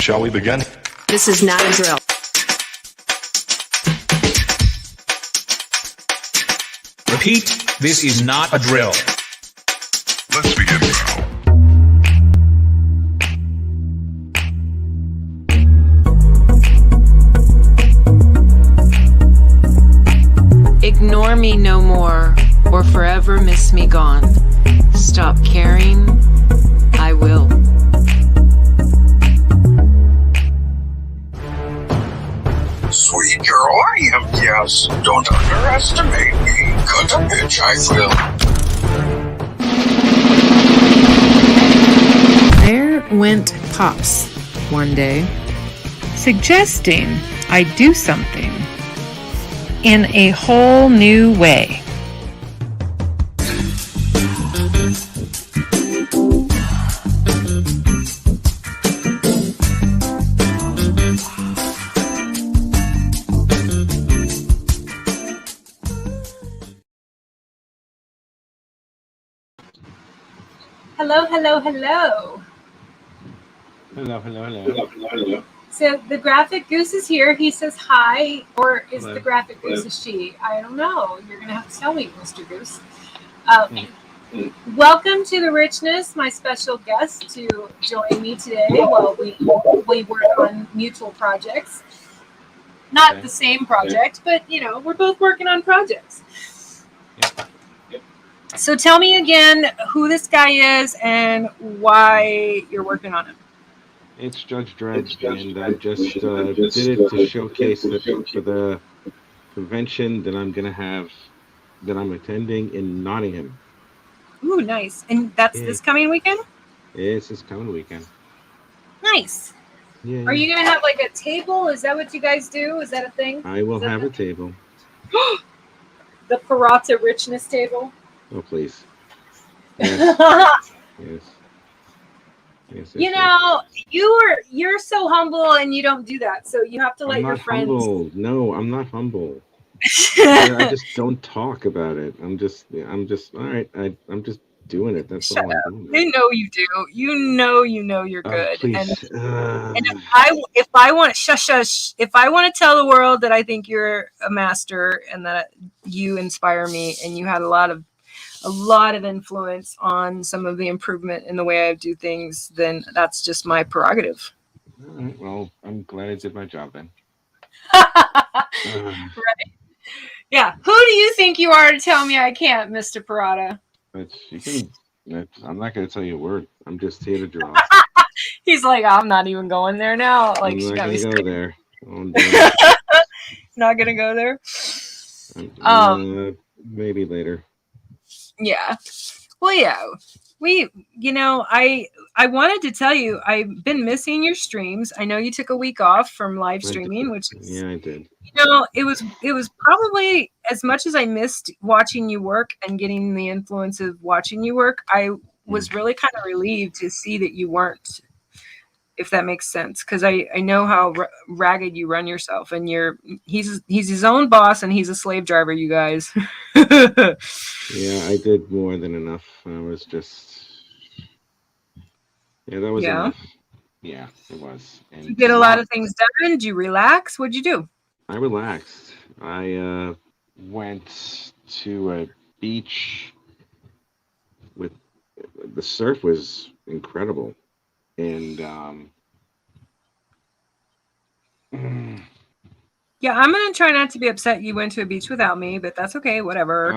Shall we begin? This is not a drill. Repeat, this is not a drill. Let's begin now. Ignore me no more, or forever miss me gone. Stop caring, I will. Sweet girl, I am yes. Don't underestimate me. Cut a bitch, I will. There went Pops one day, suggesting I do something in a whole new way. Hello, hello, hello. Hello, hello, hello. Hello. So the graphic goose is here. He says hi, or is the graphic goose a she? I don't know. You're going to have to tell me, Mr. Goose. Welcome to the richness, my special guest to join me today while we work on mutual projects. Not the same project, but, you know, we're both working on projects. So tell me again who this guy is and why you're working on him. It's Judge Dredd, and I just did it to showcase that for the convention that I'm attending in Nottingham. Ooh, nice. And that's this coming weekend? It's this coming weekend. Nice. Yeah. Are you going to have like a table? Is that what you guys do? Is that a thing? I will have a table. The Perotta richness table? Oh, please. Yes. Yes. You know, you're so humble and you don't do that. So you have to let your friends. Humble. No, I'm not humble. I just don't talk about it. I'm just all right. I'm just doing it. That's Shut all up. I'm doing. You know you do. You know you're good. Please. And if I want to tell the world that I think you're a master and that you inspire me and you had a lot of influence on some of the improvement in the way I do things, then that's just my prerogative. All right. Well, I'm glad I did my job then. Right. Yeah. Who do you think you are to tell me I can't, Mr. Perotta? I'm not going to tell you a word. I'm just here to draw. He's like, I'm not even going there now. Like, I'm she not got me going to go there. Not going to go there. Maybe later. Yeah. Well, yeah. I wanted to tell you, I've been missing your streams. I know you took a week off from live streaming, which is, yeah, I did. You know, it was probably as much as I missed watching you work and getting the influence of watching you work. I was really kind of relieved to see that you weren't, if that makes sense, because I know how ragged you run yourself, and he's his own boss and he's a slave driver, you guys. Yeah, I did more than enough. I was just, that was enough. Yeah, it was. And you get a lot of things done. Did you relax? What'd you do? I relaxed. I went to a beach with the surf was incredible, and yeah, I'm gonna try not to be upset you went to a beach without me, but that's okay. Whatever.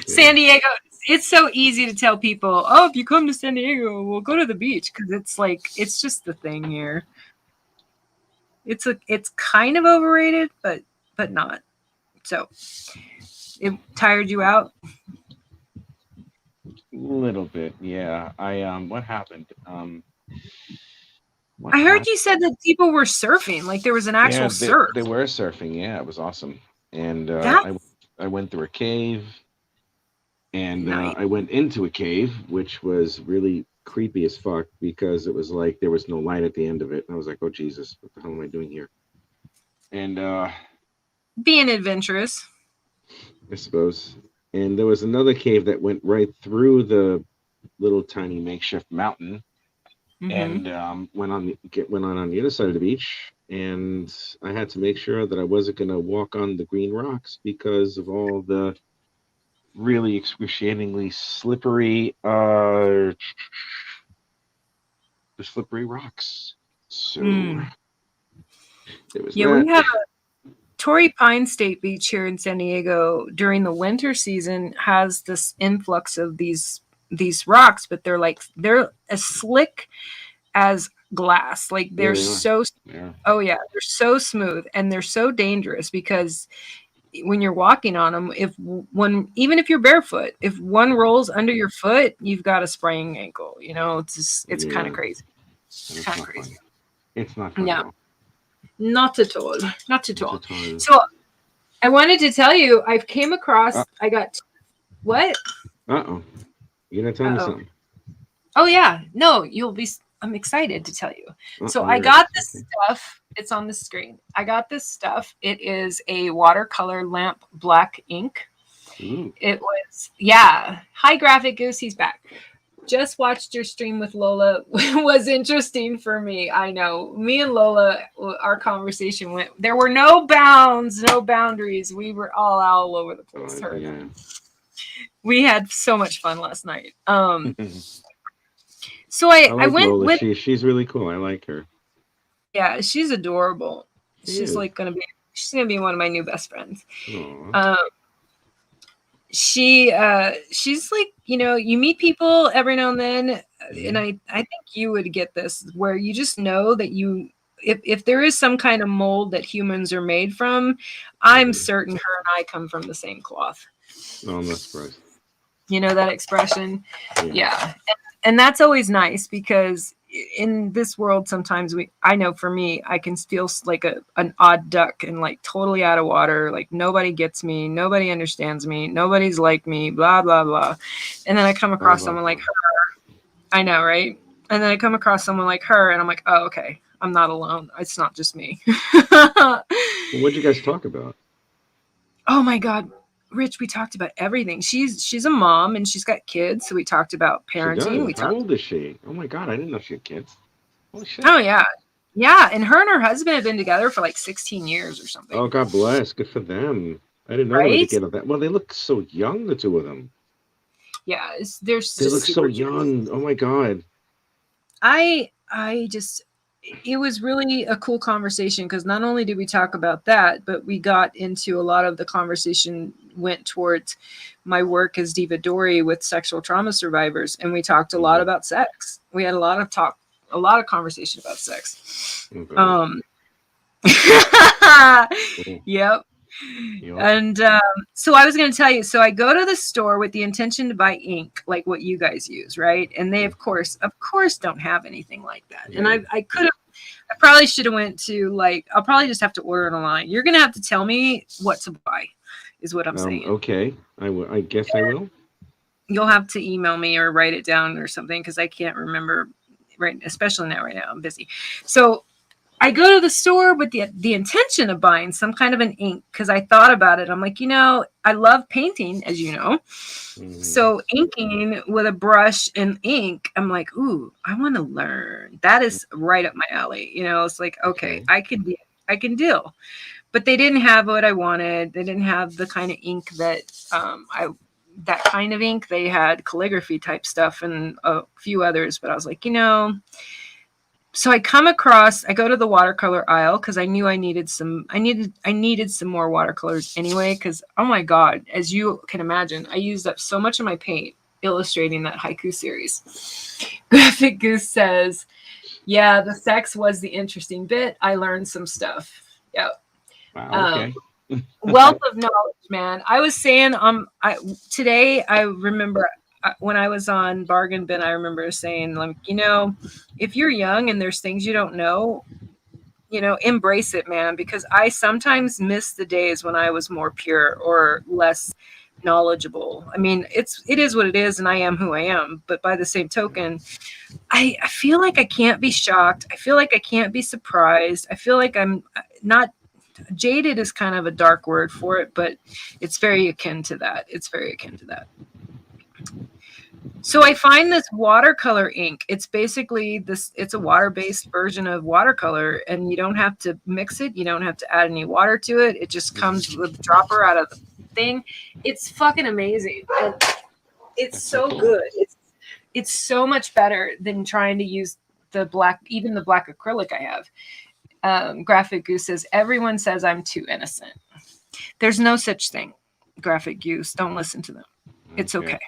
San Diego. It's so easy to tell people, oh, if you come to San Diego, we'll go to the beach, because it's just the thing here. It's kind of overrated, but not. So it tired you out? A little bit, yeah. What happened? I heard you said that people were surfing, like there was an actual surf. They were surfing, yeah. It was awesome. And I went through a cave, and nice. I went into a cave, which was really creepy as fuck, because it was like there was no light at the end of it. And I was like, oh Jesus, what the hell am I doing here? And being adventurous, I suppose. And there was another cave that went right through the little tiny makeshift mountain, and went on the other side of the beach, and I had to make sure that I wasn't going to walk on the green rocks because of all the really excruciatingly slippery rocks. So it was Yeah, that. we have Torrey Pine State Beach here in San Diego during the winter season has this influx of these rocks, but they're as slick as glass. Like Yeah, they're they are. so Yeah. oh yeah, they're so smooth and they're so dangerous because when you're walking on them, even if you're barefoot, if one rolls under your foot, you've got a sprained ankle. You know, it's kind Yeah. of crazy. And it's Kind not of crazy. fun. It's not fun Yeah. at all. Not at all. Not at Not all. at all. So I wanted to tell you, I've came across. I got what? Uh-oh. You're gonna tell me Uh-oh. something. Oh yeah, no, I'm excited to tell you. So I Weird. got this stuff. It's on the screen. I got this stuff. It is a watercolor lamp black ink. Ooh. It was, yeah. Hi, Graphic Goose. He's back. Just watched your stream with Lola. Was interesting for me. I know. Me and Lola, our conversation went, there were no bounds, no boundaries. We were all over the place. Yeah. We had so much fun last night. So I like went Lola. with, She's really cool. I like her. yeah, she's adorable. She She's is. she's gonna be one of my new best friends. Aw. She's like, you meet people every now and then, and I think you would get this, where you just know that if there is some kind of mold that humans are made from, I'm certain her and I come from the same cloth. No, I'm not surprised. You know that expression? Yeah. And that's always nice because in this world, sometimes I know for me, I can feel like an odd duck and like totally out of water. Like nobody gets me. Nobody understands me. Nobody's like me, blah, blah, blah. And then I come across someone like her. I know, right? And then I come across someone like her and I'm like, oh, okay. I'm not alone. It's not just me. Well, what'd you guys talk about? Oh my God. Rich, we talked about everything. She's a mom and she's got kids, so we talked about parenting. How old is she? Oh my God, I didn't know she had kids. Holy shit. Oh yeah, and her and her husband have been together for like 16 years or something. Oh, God bless. Good for them. I didn't know they were together that. Well, they look so young, the two of them. Yeah, they look so young. Oh my God. It was really a cool conversation because not only did we talk about that, but we got into a lot of the conversation went towards my work as Diva Dory with sexual trauma survivors. And we talked a lot about sex. We had a lot of conversation about sex. Okay. Yep. And so I was going to tell you, so I go to the store with the intention to buy ink, like what you guys use, right? And they, of course, don't have anything like that. And I probably should have went to I'll probably just have to order it online. You're going to have to tell me what to buy, is what I'm saying. Okay. I guess I will. You'll have to email me or write it down or something because I can't remember, right? Especially right now, I'm busy. So I go to the store with the intention of buying some kind of an ink because I thought about it. I'm like, I love painting, as you know. So inking with a brush and ink, I'm like, ooh, I want to learn. That is right up my alley. It's like, okay, I can deal. But they didn't have what I wanted. They didn't have the kind of ink that that kind of ink. They had calligraphy type stuff and a few others. But I was like, so I go to the watercolor aisle because I knew I needed some more watercolors anyway, because oh my God, as you can imagine, I used up so much of my paint illustrating that haiku series. Graphic Goose says, yeah, the sex was the interesting bit. I learned some stuff. Yep. Wow, okay. Wealth of knowledge, man. I was saying, today I remember when I was on Bargain Bin, I remember saying, like, if you're young and there's things you don't know, embrace it, man, because I sometimes miss the days when I was more pure or less knowledgeable. I mean, it is what it is, and I am who I am. But by the same token, I feel like I can't be shocked. I feel like I can't be surprised. I feel like I'm not jaded is kind of a dark word for it, but it's very akin to that. So I find this watercolor ink. It's basically this, it's a water-based version of watercolor, and you don't have to mix it. You don't have to add any water to it. It just comes with a dropper out of the thing. It's fucking amazing. And it's so good. It's so much better than trying to use the black, even the black acrylic I have. Graphic Goose says, everyone says I'm too innocent. There's no such thing. Graphic Goose, don't listen to them. It's okay.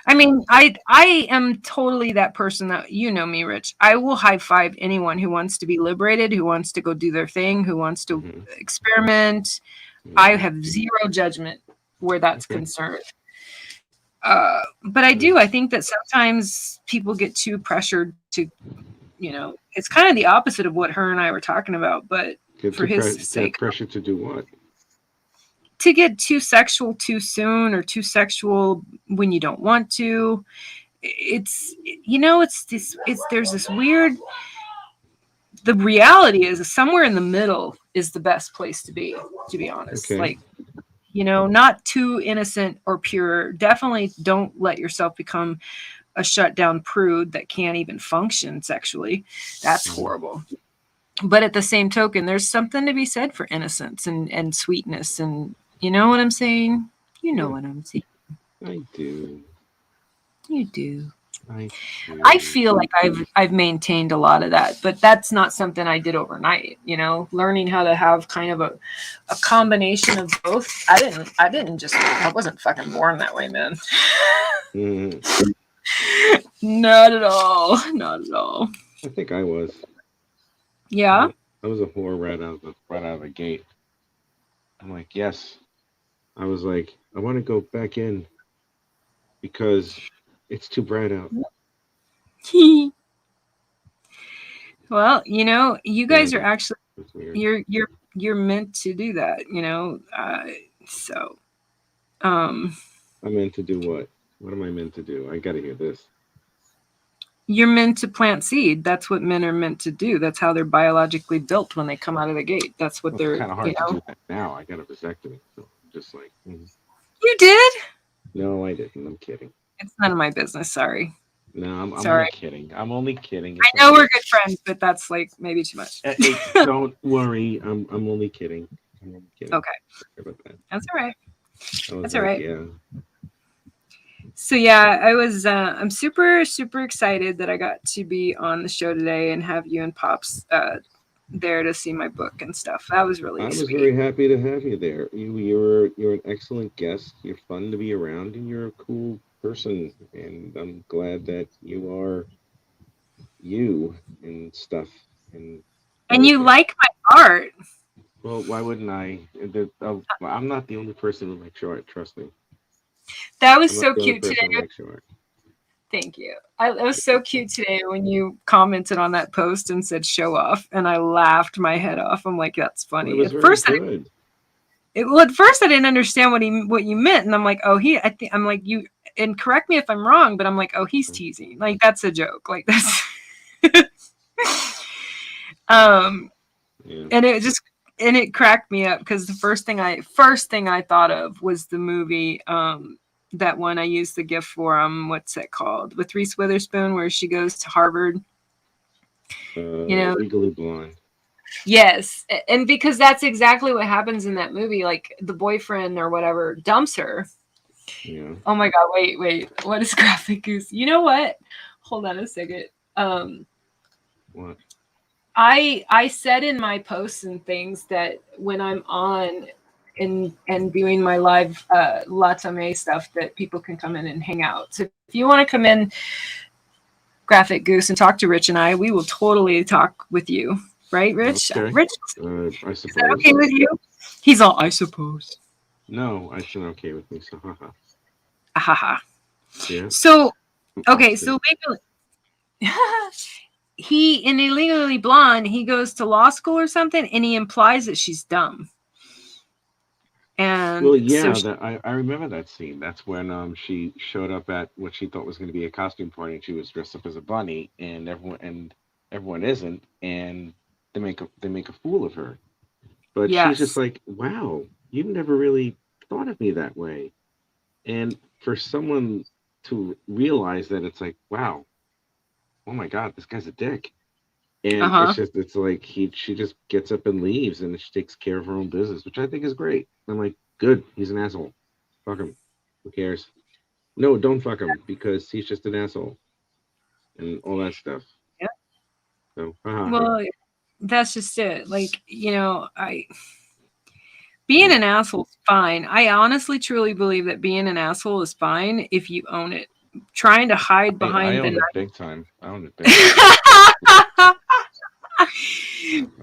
I mean, I am totally that person that, you know me, Rich. I will high five anyone who wants to be liberated, who wants to go do their thing, who wants to experiment. I have zero judgment where that's concerned. But I think that sometimes people get too pressured to, you know, it's kind of the opposite of what her and I were talking about, but for his sake. Pressure to do what? To get too sexual too soon, or too sexual when you don't want to. It's, you know, there's this weird, the reality is somewhere in the middle is the best place to be honest. Okay. Like, you know, not too innocent or pure. Definitely don't let yourself become a shut down prude that can't even function sexually. That's horrible. But at the same token, there's something to be said for innocence and sweetness, and you know what I'm saying? You know what I'm saying. I do. You do. I do. I feel like I've maintained a lot of that, but that's not something I did overnight. You know, learning how to have kind of a combination of both. I wasn't fucking born that way, man. Not at all. Not at all. I think I was. Yeah. I was a whore right out of the gate. I'm like, yes. I was like, I want to go back in because it's too bright out. Well, you know, you guys are actually you're meant to do that, you know. I'm meant to do what? What am I meant to do? I gotta hear this. You're meant to plant seed. That's what men are meant to do. That's how they're biologically built when they come out of the gate. That's what they're. It's kind of hard to do that now. I got a vasectomy, so I'm just like. You did? No, I didn't. I'm kidding. It's none of my business. Sorry. No, I'm sorry. only kidding. I'm only kidding. I know we're good friends, but that's like maybe too much. Don't worry. I'm only kidding. I'm only kidding. Okay. Sorry about that. That's all right. That's all like, right. Yeah. So yeah, I was. I'm super excited that I got to be on the show today and have you and Pops there to see my book and stuff. That was really. I was sweet. very happy to have you there. You're an excellent guest. You're fun to be around, and you're a cool person. And I'm glad that you are you and stuff. And you like my art. Well, why wouldn't I? I'm not the only person who likes your art. Trust me. That was so cute today. Thank you. It was so cute today when you commented on that post and said "show off," and I laughed my head off. I'm like, "That's funny." Well, at first, I didn't understand what you meant, and I'm like, "Oh, I'm like you." And correct me if I'm wrong, but I'm like, "Oh, he's teasing. Like that's a joke. Like that's." And it cracked me up because the first thing I thought of was the movie, that one I used the GIF for. What's it called? With Reese Witherspoon, where she goes to Harvard. Legally Blonde. Yes, and because that's exactly what happens in that movie. Like the boyfriend or whatever dumps her. Yeah. Oh my God! Wait. What is Graphic Goose? You know what? Hold on a second. What? I said in my posts and things that when I'm on and doing my live TOME stuff, that people can come in and hang out. So if you want to come in, Graphic Goose, and talk to Rich and I, we will totally talk with you. Right, Rich? Okay. Rich? I suppose. Is that okay with you? He's all, I suppose. No, I said okay with me. So haha. Haha. Yeah. So, okay, so maybe he, in Illegally Blonde, he goes to law school or something, and he implies that she's dumb. And well, yeah, so I remember that scene. That's when she showed up at what she thought was going to be a costume party, and she was dressed up as a bunny, and everyone isn't, and they make a fool of her. But she's just like, wow, you never really thought of me that way. And for someone to realize that it's like, wow, oh my God, this guy's a dick. And Uh-huh. it's like she just gets up and leaves, and she takes care of her own business, which I think is great. I'm like, good, he's an asshole. Fuck him. Who cares? No, don't fuck him because he's just an asshole and all that stuff. Yeah. So, Well, that's just it. Like, being an asshole is fine. I honestly truly believe that being an asshole is fine if you own it. Trying to hide I behind own the it big time. I own it big time.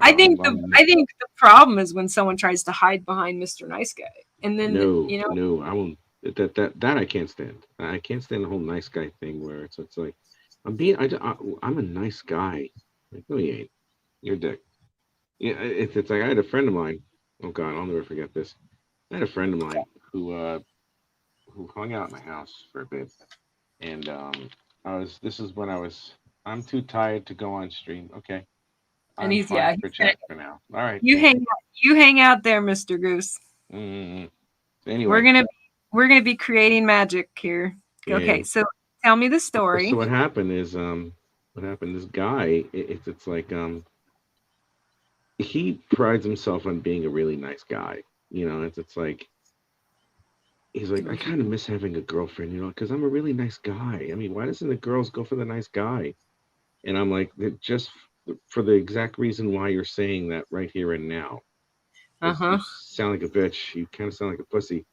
I think I'm the problem is when someone tries to hide behind Mr. Nice Guy. And then, no, I won't. That I can't stand. I can't stand the whole nice guy thing where it's like I'm a nice guy. Like, no, you ain't. You're a dick. Yeah, it's like I had a friend of mine. Oh God, I'll never forget this. I had a friend of mine who hung out at my house for a bit, and this is when I'm too tired to go on stream. Okay, and I'm he's fine he's for gonna, chat for now. All right, you thank hang you hang out there, Mr. Goose. you. We're Anyway, gonna we're gonna be creating magic here. yeah. Okay, so tell me the So story. what happened is what happened? This guy, it's like he prides himself on being a really nice guy. You know, it's like he's like, I kind of miss having a girlfriend, you know, because I'm a really nice guy. I mean, why doesn't the girls go for the nice guy? And I'm like, just for the exact reason why you're saying that right here and now. Because you Uh-huh. sound like a bitch. You kind of sound like a pussy.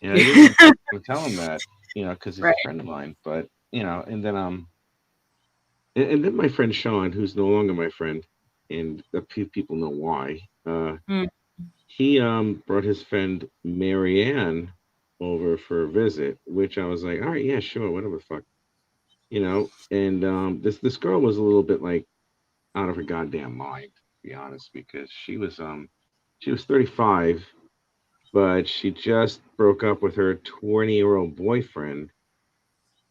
And I didn't want to tell him that, you know, because he's Right. a friend of mine. But, you know, and then and then my friend Sean, who's no longer my friend, and a few people know why. Mm. He brought his friend Marianne over for a visit, which I was like, all right, yeah, sure, whatever the fuck, you know. And this girl was a little bit like out of her goddamn mind, to be honest, because she was 35, but she just broke up with her 20-year-old boyfriend,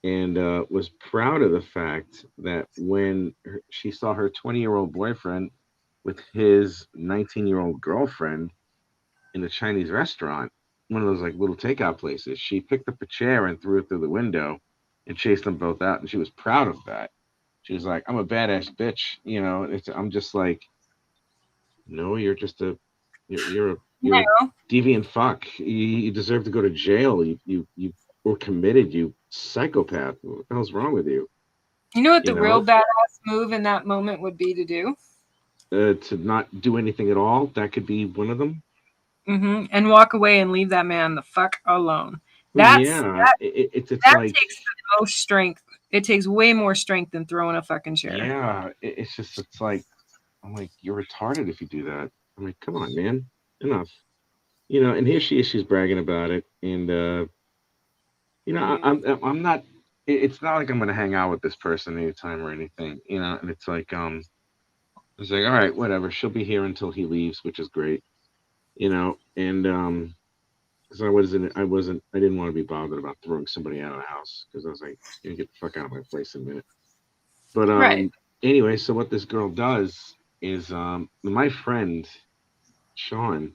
and was proud of the fact that when she saw her 20-year-old boyfriend with his 19-year-old girlfriend in a Chinese restaurant, one of those like little takeout places, she picked up a chair and threw it through the window and chased them both out. And she was proud of that. She was like, I'm a badass bitch. You know, I'm just like, no, you're a No. deviant fuck. You deserve to go to jail. You were committed, you psychopath. What the hell's wrong with you? You know what You the real know, badass move in that moment would be to do? to not do anything at all. That could be one of them. And walk away and leave that man the fuck alone. Well, That's yeah, it's that like, takes the most strength. It takes way more strength than throwing a fucking chair. yeah, it's just it's like I'm like, you're retarded if you do that. I'm like, come on, man, enough. You know, and here she is, she's bragging about it, and you know, I'm not. It's not like I'm gonna hang out with this person anytime or anything, you know. And it's like, all right, whatever. She'll be here until he leaves, which is great, you know. And because I didn't want to be bothered about throwing somebody out of the house because I was like, you get the fuck out of my place in a minute. But Right. anyway, so what this girl does is my friend Sean,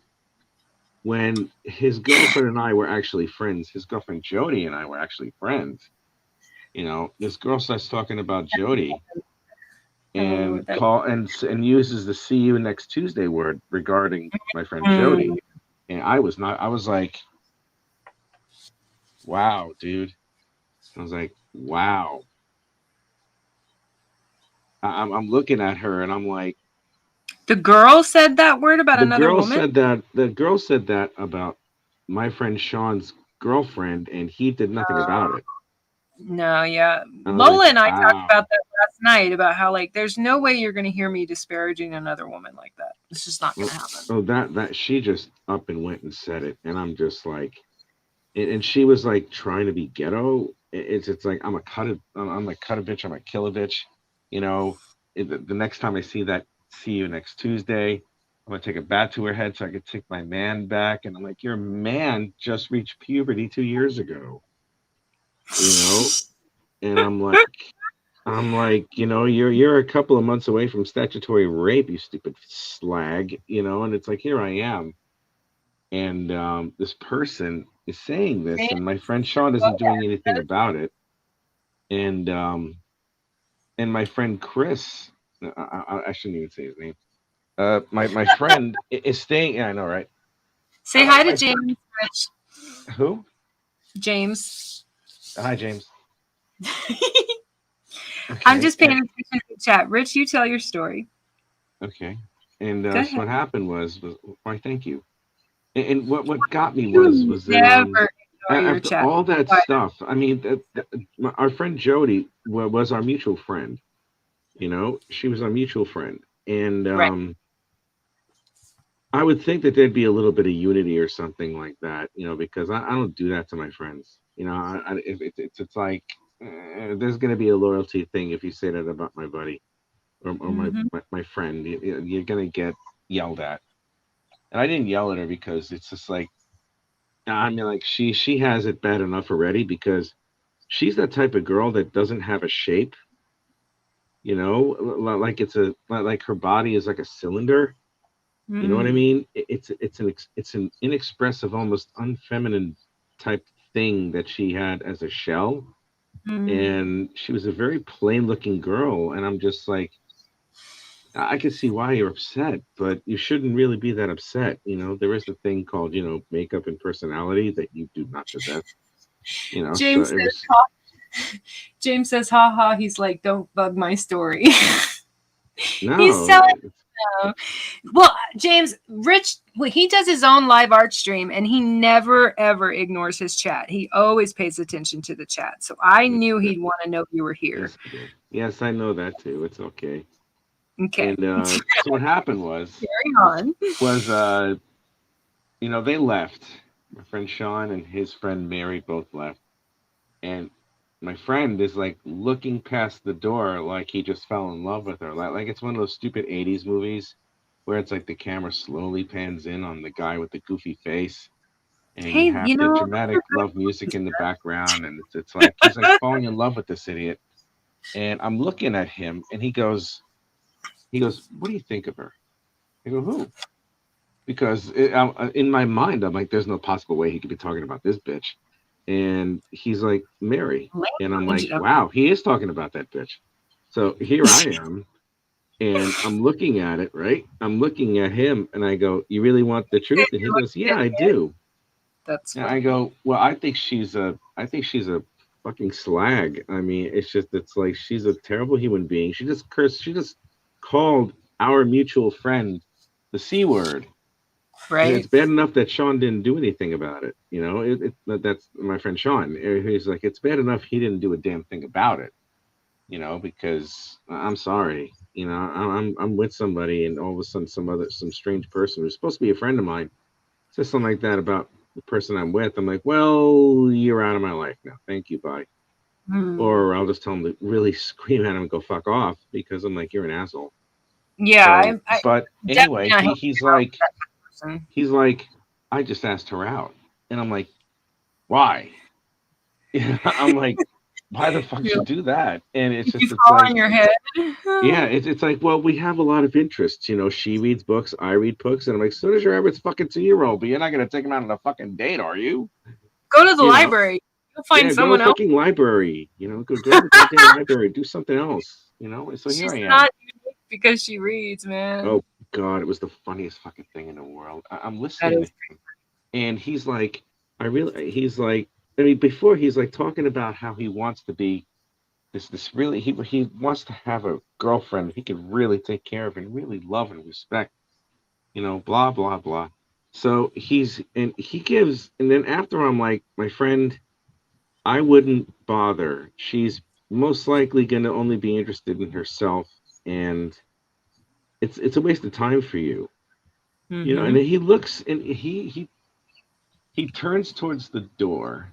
when his girlfriend and I were actually friends, his girlfriend Jody and I were actually friends. You know, this girl starts talking about Jody and and uses the "see you next Tuesday" word regarding my friend Jody. And I was like, wow, dude. I was like, wow. I'm looking at her and I'm like, The girl said that word about another woman? the girl said that about my friend Sean's girlfriend, and he did nothing about it. No, yeah. I was Lola like, and I talked wow. about that last night about how like there's no way you're gonna hear me disparaging another woman like that. It's just not gonna happen. So that she just up and went and said it, and I'm just like, and she was like trying to be ghetto. It's like I'm like cut a bitch, I'm a kill a bitch. You know, the next time I see you next Tuesday, I'm gonna take a bat to her head so I could take my man back. And I'm like, your man just reached puberty 2 years ago. You know, and I'm like, you know, you're a couple of months away from statutory rape, you stupid slag. You know, and it's like here I am, and this person is saying this, and my friend Sean isn't doing anything about it. and my friend Chris, I shouldn't even say his name. My friend is staying. Yeah, I know, right? Say hi to My James, Rich. who? James. Hi, James. I'm Okay, just paying attention to the chat. Rich, you tell your story. okay. And Go so ahead. what happened was why? Thank you. And what got me You was that never ignore your after chat. all that But stuff, I mean, our friend Jody was our mutual friend. You know, she was our mutual friend, and right. I would think that there'd be a little bit of unity or something like that. You know, because I don't do that to my friends. You know, if it's like there's going to be a loyalty thing if you say that about my buddy or Mm-hmm. my friend. You're going to get yelled at, and I didn't yell at her because it's just like I mean, like she has it bad enough already because she's that type of girl that doesn't have a shape. You know, like like her body is like a cylinder. You know what I Mm. mean? It's an inexpressive, almost unfeminine type thing that she had as a shell, Mm. and she was a very plain looking girl. And I'm just like, I can see why you're upset, but you shouldn't really be that upset. You know, there is a thing called makeup and personality that you do not possess. You know, so James it says, was James says, ha ha. He's like, don't bug my story. He's no. telling. Well, James, Rich, well, he does his own live art stream and he never ever ignores his chat. He always pays attention to the chat. So I knew he'd want to know you were here. Yes, I did. Yes, I know that too. It's okay. Okay. And so what happened Carry on. was they left. My friend Sean and his friend Mary both left, and my friend is like looking past the door like he just fell in love with her. Like it's one of those stupid '80s movies where it's like the camera slowly pans in on the guy with the goofy face, and you Hey, have you the know, dramatic love music in the background, and it's like he's like falling in love with this idiot. And I'm looking at him, and he goes, "What do you think of her?" I go, "Who?" Because in my mind, I'm like, "There's no possible way he could be talking about this bitch." And he's like, "Mary," and I'm like, language. "Wow, he is talking about that bitch." So here I am, and I'm looking at it, right? I'm looking at him, and I go, "You really want the truth?" And he goes, "Yeah, I do." That's And I funny. go, "Well, I think she's a fucking slag. I mean, it's like she's a terrible human being. She just cursed. She just called our mutual friend the c word." And it's Right. bad enough that Sean didn't do anything about it. You know, that's my friend Sean. He's like, it's bad enough he didn't do a damn thing about it. You know, because I'm sorry. You know, I'm with somebody, and all of a sudden, some strange person who's supposed to be a friend of mine says something like that about the person I'm with. I'm like, well, you're out of my life now. Thank you, bye. Hmm. Or I'll just tell him to really scream at him and go fuck off because I'm like, you're an asshole. Yeah, So, I but definitely anyway, not he, helping he's you out with like, that person. he's like, I just asked her out, and I'm like, why? I'm like, why the fuck Yeah. you do that? And it's Did you just, it's fall like, on your head? yeah, it's like, well, we have a lot of interests. You know, she reads books, I read books, and I'm like, so does your average fucking 2-year-old, but you're not gonna take him out on a fucking date, are you? Go to the You know, library. You'll find yeah, go to a someone else. fucking library. You know, go to the goddamn library, do something else. You know, and so here She's I am. not unique because she reads, man. Oh God, it was the funniest fucking thing in the world. I'm That listening to is. him, and he's like, he's like, I mean, before he's like talking about how he wants to be this really he wants to have a girlfriend he could really take care of and really love and respect, you know, blah blah blah. So he gives, and then after I'm like, my friend, I wouldn't bother. She's most likely going to only be interested in herself, and it's a waste of time for you, you know. And Mm-hmm. then he looks, and he turns towards the door,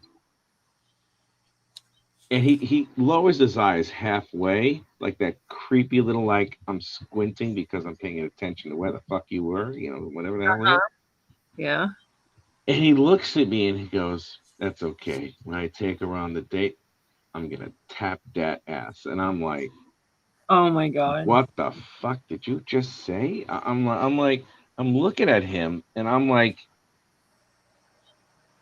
and he lowers his eyes halfway, like that creepy little, like, I'm squinting because I'm paying attention to where the fuck you were, you know, whatever the hell it is. Yeah. And he looks at me and he goes, "That's okay. When I take her on the date, I'm gonna tap that ass." And I'm like, Oh my god. "What the fuck did you just say?" I'm looking at him and I'm like,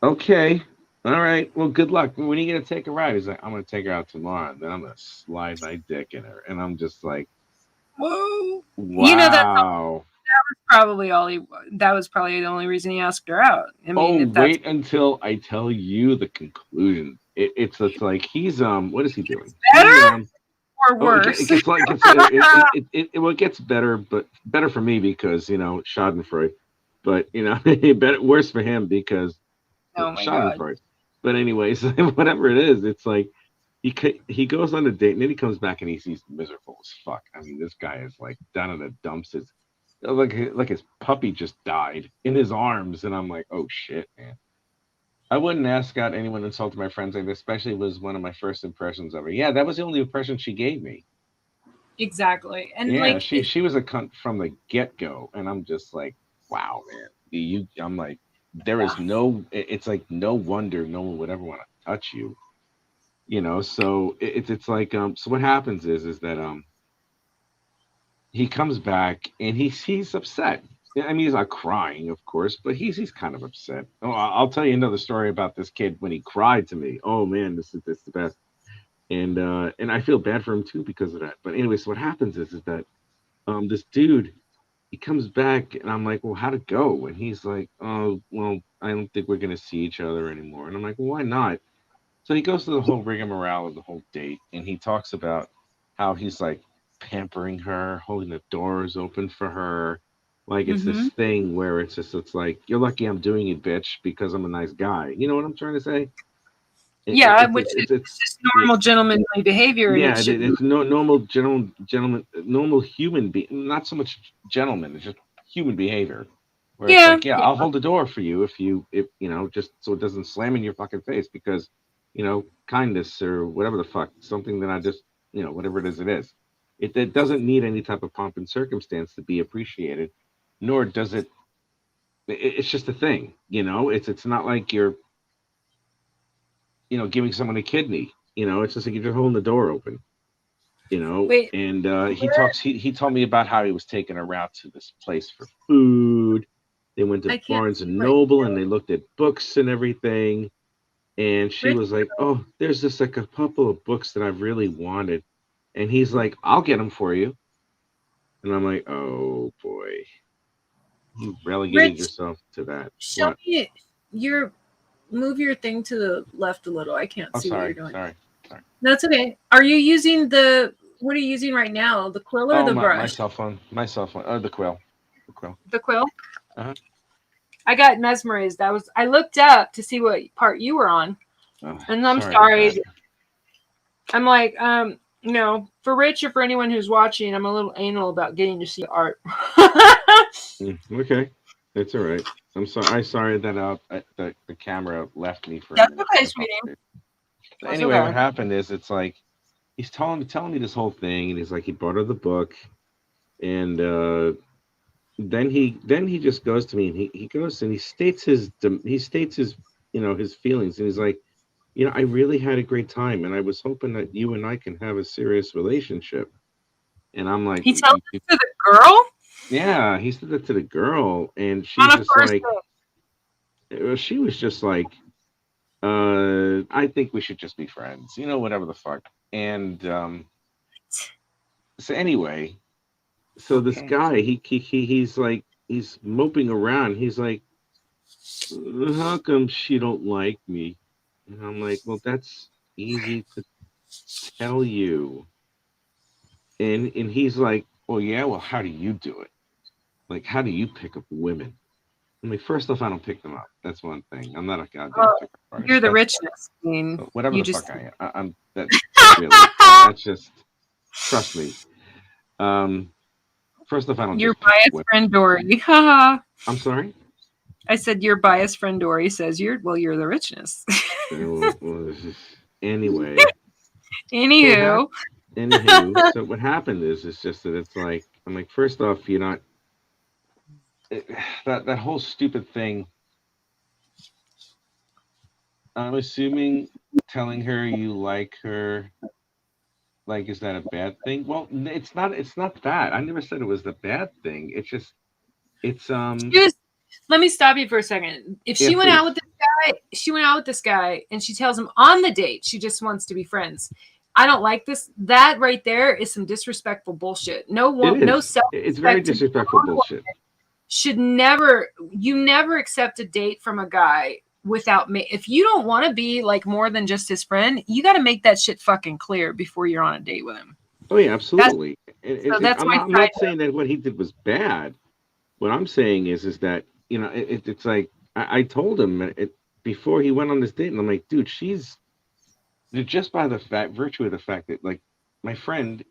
"Okay." All right. Well, good luck. When are you gonna take a ride? He's like, I'm gonna take her out tomorrow. And then I'm gonna slide my dick in her. And I'm just like, Whoa. That's wow. probably that was probably the only reason he asked her out. I mean, Oh, if that's wait until I tell you the conclusion. It's like he's what is he doing? better He or oh it worse. gets like well, it gets better, but better for me because Schadenfreude, but better worse for him because Oh my god. Schadenfreude. But anyways, whatever it is, it's like he goes on a date and then he comes back and he's miserable as fuck. I mean, this guy is like down in the dumps. His like his puppy just died in his arms, and I'm like, oh shit, man. I wouldn't ask out anyone insulted my friends like this, especially was one of my first impressions of her. Yeah, that was the only impression she gave me. Exactly. And Yeah, like she was a cunt from the get go, and I'm just like, wow, man. I'm like, there is yeah. it's like no wonder no one would ever want to touch you, So it's like so what happens is that he comes back and he's upset. I mean, he's not crying, of course, but he's kind of upset. Oh, I'll tell you another story about this kid when he cried to me. Oh man, this is the best. And I feel bad for him too because of that. But anyway, so what happens is that this dude he comes back and I'm like, well, how'd it go? And he's like, oh, well, I don't think we're gonna see each other anymore. And I'm like, well, why not? So he goes through the whole rigmarole of the whole date, and he talks about how he's like pampering her, holding the doors open for her. Like it's Mm-hmm. this thing where it's like you're lucky I'm doing it, bitch, because I'm a nice guy. You know what I'm trying to say? Yeah, which It's is just normal gentlemanly behavior, and it yeah, shouldn't. it's no normal gentleman, normal human being, not so much gentleman, it's just human behavior. Where it's Yeah, like, yeah, yeah, I'll hold the door for you if just so it doesn't slam in your fucking face because, kindness or whatever the fuck, something that I just, whatever it is, it is. It doesn't need any type of pomp and circumstance to be appreciated, nor does it's just a thing, it's not like you're, giving someone a kidney, it's just like you're just holding the door open. Wait, And he told me about how he was taking her out to this place for food. They went I to can't Barnes see and what Noble and they looked at books and everything. And she Rich. was like, oh, there's just like a couple of books that I've really wanted. And he's like, I'll get them for you. And I'm like, oh boy, you relegated Rich, yourself to that. show What? me your move your thing to the left a little. I can't Oh, see what you're sorry, doing. sorry. That's okay. Are you using what are you using right now? The quill or Oh, the my brush? cell phone, Oh, the quill, The quill. Uh-huh. I got mesmerized. I looked up to see what part you were on, and I'm Sorry about sorry. that. I'm like, for Rich or for anyone who's watching, I'm a little anal about getting to see art. Okay, that's all right. I'm sorry that the camera left me for a That's minute. okay, sweetie. That's Anyway, what okay. happened is it's like he's telling me this whole thing, and he's like he bought her the book, and then he just goes to me and he goes and he states his his feelings, and he's like, I really had a great time, and I was hoping that you and I can have a serious relationship. And I'm like, He tells it to the girl yeah, he said that to the girl, and on she's a just first like, date. she was just like, I think we should just be friends, whatever the fuck. And so anyway, so this Okay. guy, he's like, he's moping around. He's like, how come she don't like me? And I'm like, well, that's easy to tell you. And he's like, well, yeah, well, how do you do it? Like, how do you pick up women? I mean, first off, I don't pick them up. That's one thing. I'm not a goddamn Well, pickup artist. you're the That's richness. I mean, whatever you the just. fuck I am. I'm that really. That's just trust me. First off, I don't Your just pick up biased women. friend Dory. Haha. I'm sorry. I said your biased friend Dory says you're the richness. Anyway. Anywho. Anywho, so what happened is just that it's like I'm like, first off, you're not that whole stupid thing. I'm assuming telling her you like her, like, is that a bad thing? Well, it's not. It's not that. I never said it was the bad thing. It's just, it's Let me stop you for a second. If she Yeah, went out please. with this She went out with this guy, and she tells him on the date she just wants to be friends. I don't like this. That right there is some disrespectful bullshit. No self-respect. It's very disrespectful bullshit. Should never. You never accept a date from a guy without me. If you don't want to be like more than just his friend, you got to make that shit fucking clear before you're on a date with him. Oh yeah, absolutely. I'm not saying that what he did was bad. What I'm saying is that it's like I told him before he went on this date, and I'm like, dude, she's just by the virtue of the fact that, like, my friend,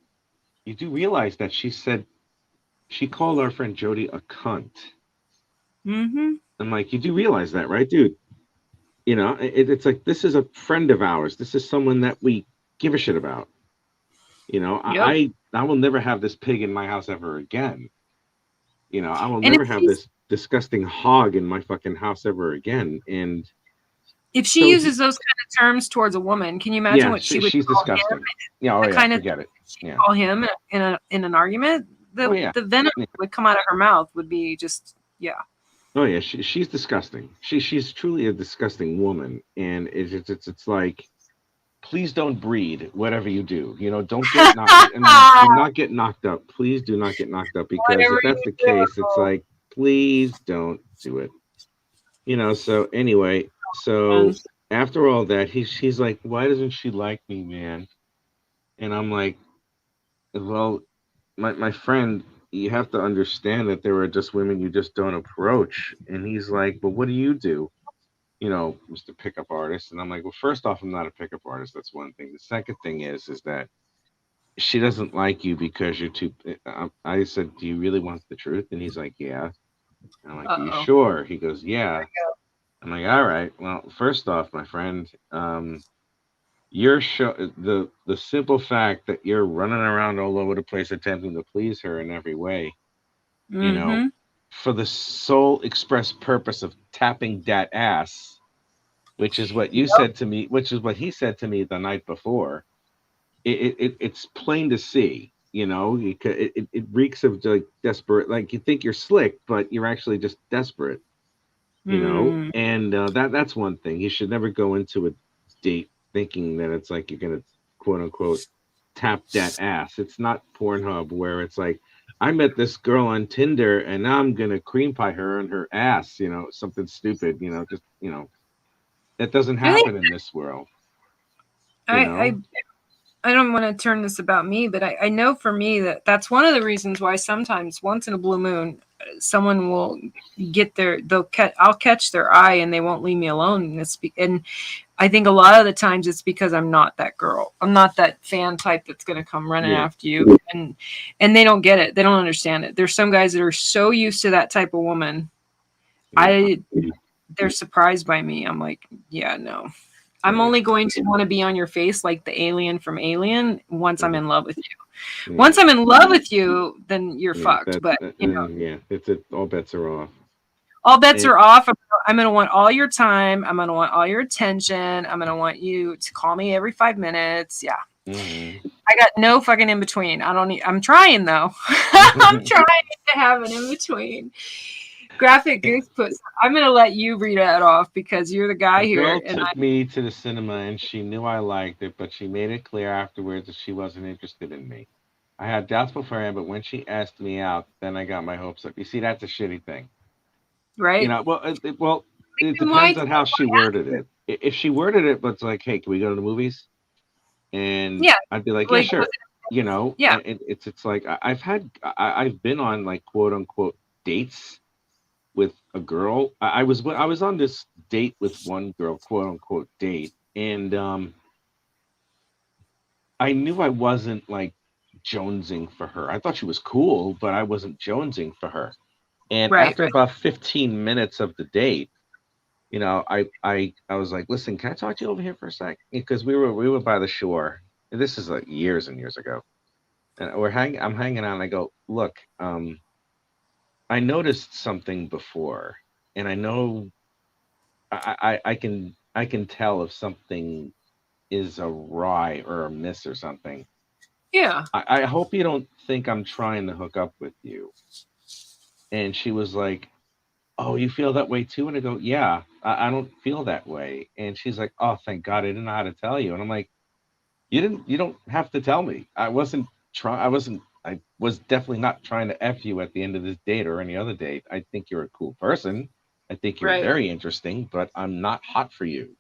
you do realize that she called our friend Jody a cunt. Mm-hmm. I'm like, you do realize that, right, dude? It's like, this is a friend of ours. This is someone that we give a shit about. Yep. I will never have this pig in my house ever again. I will never have this disgusting hog in my fucking house ever again. And if she uses those kind of terms towards a woman, can you imagine what she would she's call disgusting. him? Yeah, forget it. Call him in an argument. The venom that would come out of her mouth would be just Oh yeah, she's disgusting. She's truly a disgusting woman, and it's like, please don't breed whatever you do. Don't get knocked. Do not get knocked up. Please do not get knocked up, because if that's the case, it's like, please don't do it. So anyway, after all that, she's like, why doesn't she like me, man? And I'm like, well, my friend, you have to understand that there are just women you just don't approach. And he's like, but what do you do? Mr. Pickup Artist. And I'm like, well, first off, I'm not a pickup artist. That's one thing. The second thing is that she doesn't like you because you're too. I said, do you really want the truth? And he's like, yeah. And I'm like, are you sure? He goes, yeah. I'm like, all right. Well, first off, my friend, the simple fact that you're running around all over the place attempting to please her in every way, for the sole express purpose of tapping that ass, which is what you said to me, which is what he said to me the night before. It's plain to see, it reeks of like desperate, like you think you're slick, but you're actually just desperate, and that's one thing. You should never go into a date thinking that it's like you're gonna, quote unquote, tap that ass. It's not Pornhub where it's like, I met this girl on Tinder and now I'm gonna cream pie her on her ass, something stupid, that doesn't happen in this world. I don't want to turn this about me, but I know for me that's one of the reasons why sometimes once in a blue moon, someone will get I'll catch their eye and they won't leave me alone. And I think a lot of the times it's because I'm not that girl. I'm not that fan type that's going to come running after you. And they don't get it. They don't understand it. There's some guys that are so used to that type of woman. They're surprised by me. I'm like, yeah, no. I'm only going to want to be on your face like the alien from Alien once I'm in love with you. Once I'm in love with you, then you're fucked. But all bets are off. All bets are off. I'm going to want all your time. I'm going to want all your attention. I'm going to want you to call me every 5 minutes. Yeah. Mm-hmm. I got no fucking in between. I'm trying though. I'm trying to have an in between. Graphic Goose puts. I'm going to let you read that off because you're the guy here. Girl took me to the cinema and she knew I liked it, but she made it clear afterwards that she wasn't interested in me. I had doubts beforehand, but when she asked me out, then I got my hopes up. You see, that's a shitty thing. Right. It depends on how she worded it. If she worded it, but it's like, hey, can we go to the movies? And I'd be like, yeah, sure. And it's like I've been on like quote unquote dates with a girl. I was on this date with one girl, quote unquote date, and I knew I wasn't like jonesing for her. I thought she was cool, but I wasn't jonesing for her. And after about 15 minutes of the date, I was like, listen, can I talk to you over here for a sec? Because we were by the shore. And this is like years and years ago. And I'm hanging out and I go, look, I noticed something before, and I know I can tell if something is awry or amiss or something. Yeah. I hope you don't think I'm trying to hook up with you. And she was like, oh, you feel that way too? And I go, yeah. I don't feel that way. And she's like, oh, thank God, I didn't know how to tell you. And I'm like, you don't have to tell me. I was definitely not trying to F you at the end of this date or any other date. I think you're a cool person. I think you're Right. very interesting, but I'm not hot for you,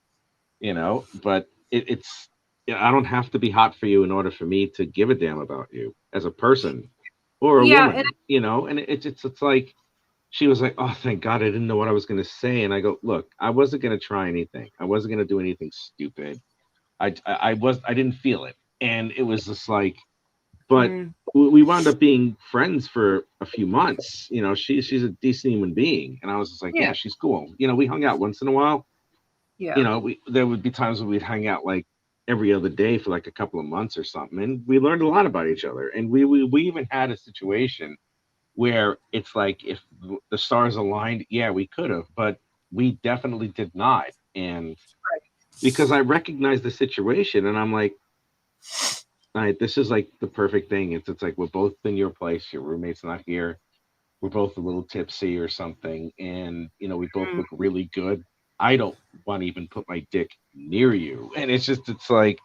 but it's, I don't have to be hot for you in order for me to give a damn about you as a person or a Yeah, and woman, and it's like, she was like, oh, thank God, I didn't know what I was going to say. And I go, look, I wasn't going to try anything. I wasn't going to do anything stupid. I didn't feel it. And it was just like, but mm, we wound up being friends for a few months. She's a decent human being. And I was just like, yeah, yeah, she's cool. We hung out once in a while. yeah, There would be times when we'd hang out like every other day for like a couple of months or something. And we learned a lot about each other. And we even had a situation where it's like, if the stars aligned, yeah, we could have, but we definitely did not. And because I recognized the situation, and I'm like, all right, this is like the perfect thing. It's like, we're both in your place, your roommate's not here, we're both a little tipsy or something, and we both mm, look really good. I don't want to even put my dick near you. And it's like,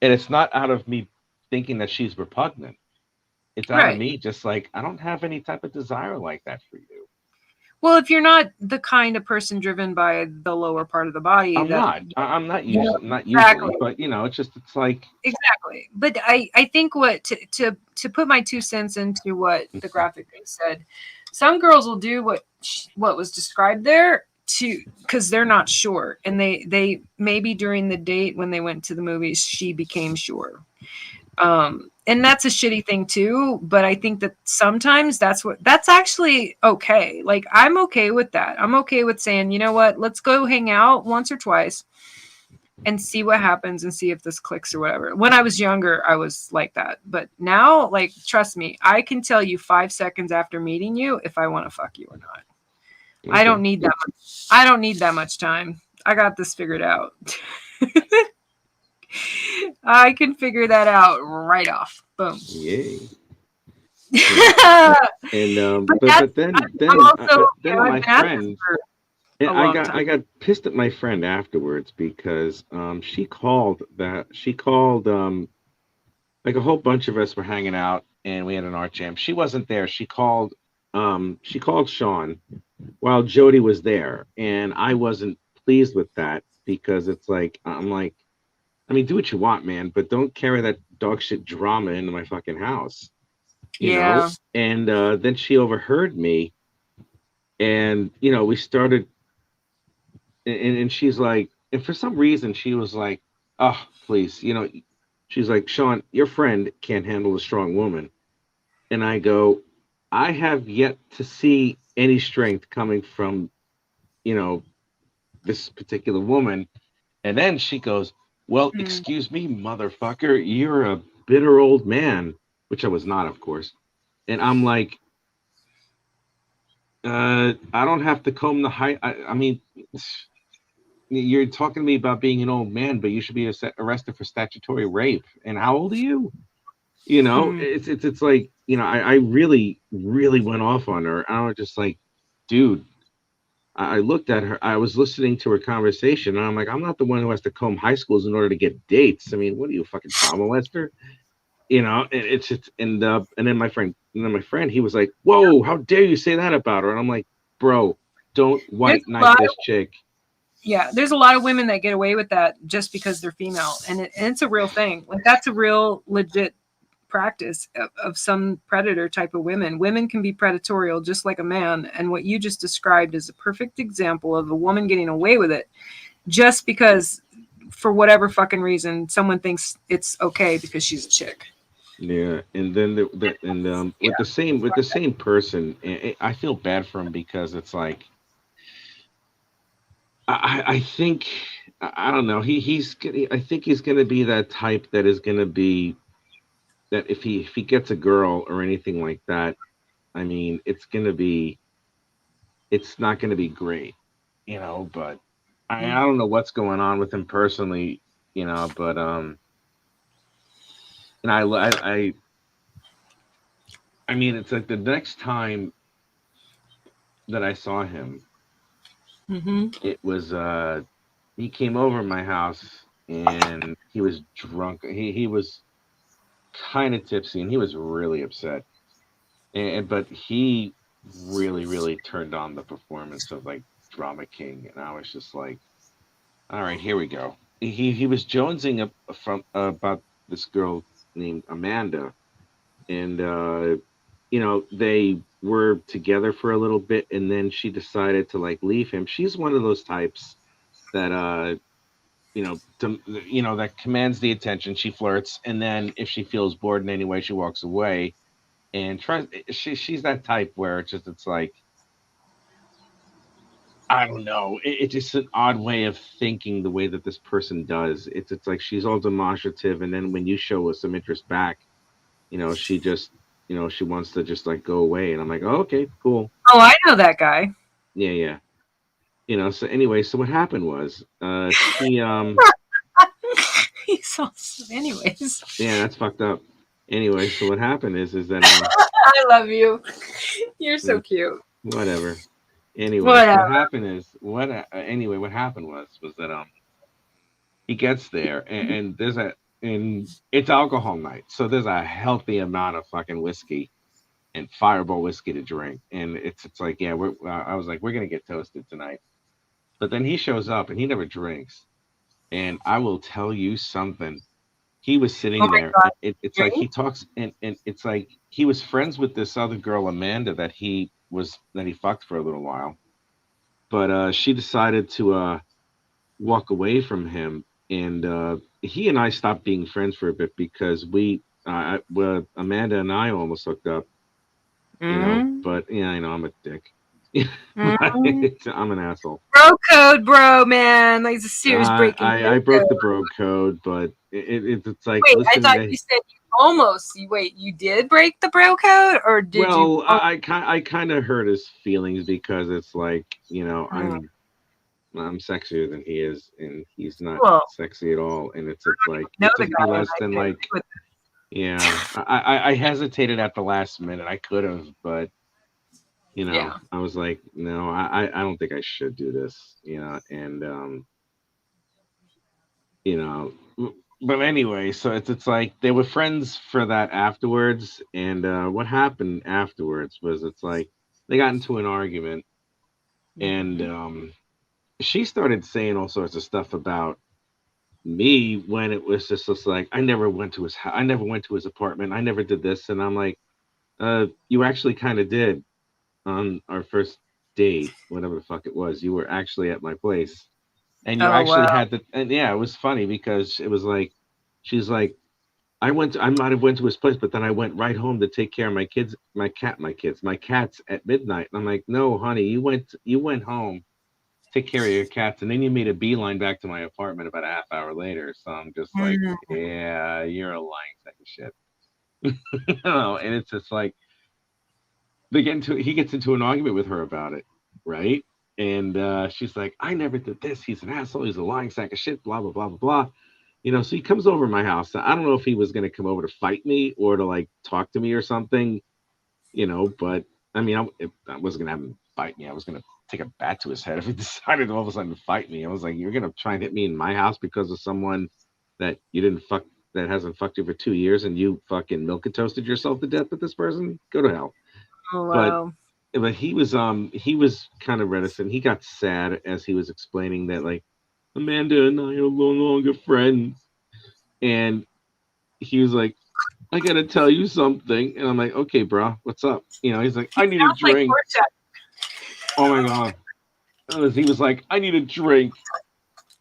and it's not out of me thinking that she's repugnant. It's out of right. me just like, I don't have any type of desire like that for you. Well, if you're not the kind of person driven by the lower part of the body, I'm that not. I'm not you know, usually, not exactly, usually, but it's like, exactly. But I think what to put my 2 cents into what the graphic said, some girls will do what was described there to because they're not sure, and they maybe during the date when they went to the movies, she became sure. And that's a shitty thing too, but I think that sometimes that's actually okay. Like, I'm okay with that. I'm okay with saying, you know what, let's go hang out once or twice and see what happens and see if this clicks or whatever. When I was younger, I was like that. But now, like, trust me, I can tell you 5 seconds after meeting you if I want to fuck you or not. I okay. don't need that much. I don't need that much time. I got this figured out. I can figure that out right off. Boom. Yay. but And that's, but then I'm also, but then I've my been at this friend, for and a I long got time. I got pissed at my friend afterwards because she called like a whole bunch of us were hanging out and we had an art jam. She wasn't there. She called Sean while Jody was there, and I wasn't pleased with that because it's like, I'm like, I mean, do what you want, man, but don't carry that dog shit drama into my fucking house, you know? Yeah. And then she overheard me, and, we started, and she's like, and for some reason, she was like, oh, please, she's like, Sean, your friend can't handle a strong woman. And I go, I have yet to see any strength coming from, you know, this particular woman. And then she goes, well, Mm. excuse me, motherfucker, you're a bitter old man, which I was not, of course. And I'm like, I don't have to comb the high. I mean, you're talking to me about being an old man, but you should be arrested for statutory rape. And how old are you? Mm. It's like, I really, really went off on her. I was just like, dude, I looked at her. I was listening to her conversation, and I'm like, I'm not the one who has to comb high schools in order to get dates. I mean, what are you, fucking child molester? And it's just, and then my friend, he was like, "Whoa, how dare you say that about her?" And I'm like, "Bro, don't There's white a knight lot this chick." Yeah, there's a lot of women that get away with that just because they're female, and it's a real thing. Like, that's a real legit practice of some predator type of women. Women can be predatorial just like a man, and what you just described is a perfect example of a woman getting away with it just because, for whatever fucking reason, someone thinks it's okay because she's a chick. Yeah, and then with the same person, I feel bad for him because it's like, I think, I don't know, I think he's gonna be that type that is gonna be, that if he gets a girl or anything like that, I mean, it's not gonna be great, but I don't know what's going on with him personally, but and I mean, it's like the next time that I saw him, It was he came over my house and he was drunk. He was kind of tipsy and he was really upset. But he really turned on the performance of like Drama King, and I was just like, all right, here we go. He was jonesing up from about this girl named Amanda, and they were together for a little bit, and then she decided to like leave him. She's one of those types that that commands the attention. She flirts, and then if she feels bored in any way, she walks away. And she's that type where it's like, I don't know. It's just an odd way of thinking the way that this person does. It's like she's all demonstrative, and then when you show us some interest back, she just she wants to just like go away, and I'm like, oh, okay, cool. Oh, I know that guy. Yeah. So anyway, so what happened was she He's awesome. Anyways. yeah, that's fucked up. Anyway, so what happened is that I love you. You're so cute. whatever. Anyway, Whatever. what happened is what happened was that he gets there and it's alcohol night, so there's a healthy amount of fucking whiskey and Fireball whiskey to drink, and it's like, yeah, I was like, we're gonna get toasted tonight, but then he shows up and he never drinks, and I will tell you something. He was sitting there. It's like he talks, and it's like he was friends with this other girl, Amanda, that he fucked for a little while, but she decided to walk away from him, and he and I stopped being friends for a bit because Amanda and I almost hooked up, But yeah, I know I'm a dick. I'm an asshole. Bro code, bro, man. Like, it's a serious breaking. I broke the bro code, but it's like. Wait, I thought you said you almost. Wait, you did break the bro code, or did you? Well, I kind of hurt his feelings because it's like, I'm sexier than he is, and he's not sexy at all, and it's like it took me less than like. Yeah, I hesitated at the last minute. I could have, but. I was like, no, I don't think I should do this, and but anyway, so it's like they were friends for that afterwards, and what happened afterwards was it's like they got into an argument, and she started saying all sorts of stuff about me when it was just like I never went to his house, I never went to his apartment, I never did this, and I'm like, you actually kind of did. On our first date, whatever the fuck it was, you were actually at my place, and you had the. And yeah, it was funny because it was like, she's like, I might have went to his place, but then I went right home to take care of my cats at midnight. And I'm like, no, honey, you went home, take care of your cats, and then you made a beeline back to my apartment about a half hour later. So I'm just like, yeah, you're a lying sack of shit. And it's just like. He gets into an argument with her about it, right? And she's like, I never did this. He's an asshole. He's a lying sack of shit, blah, blah, blah, blah, blah. So he comes over to my house. I don't know if he was going to come over to fight me or to, like, talk to me or something, but, I mean, I wasn't going to have him fight me. I was going to take a bat to his head if he decided all of a sudden to fight me. I was like, you're going to try and hit me in my house because of someone that you didn't fuck, that hasn't fucked you for 2 years, and you fucking milk and toasted yourself to death with this person? Go to hell. Oh, wow. But he was kind of reticent. He got sad as he was explaining that, like, Amanda and I are no longer friends, and he was like, I gotta tell you something, and I'm like, okay, bro, what's up? He's like, I need a drink. Like, oh my god, he was like, I need a drink,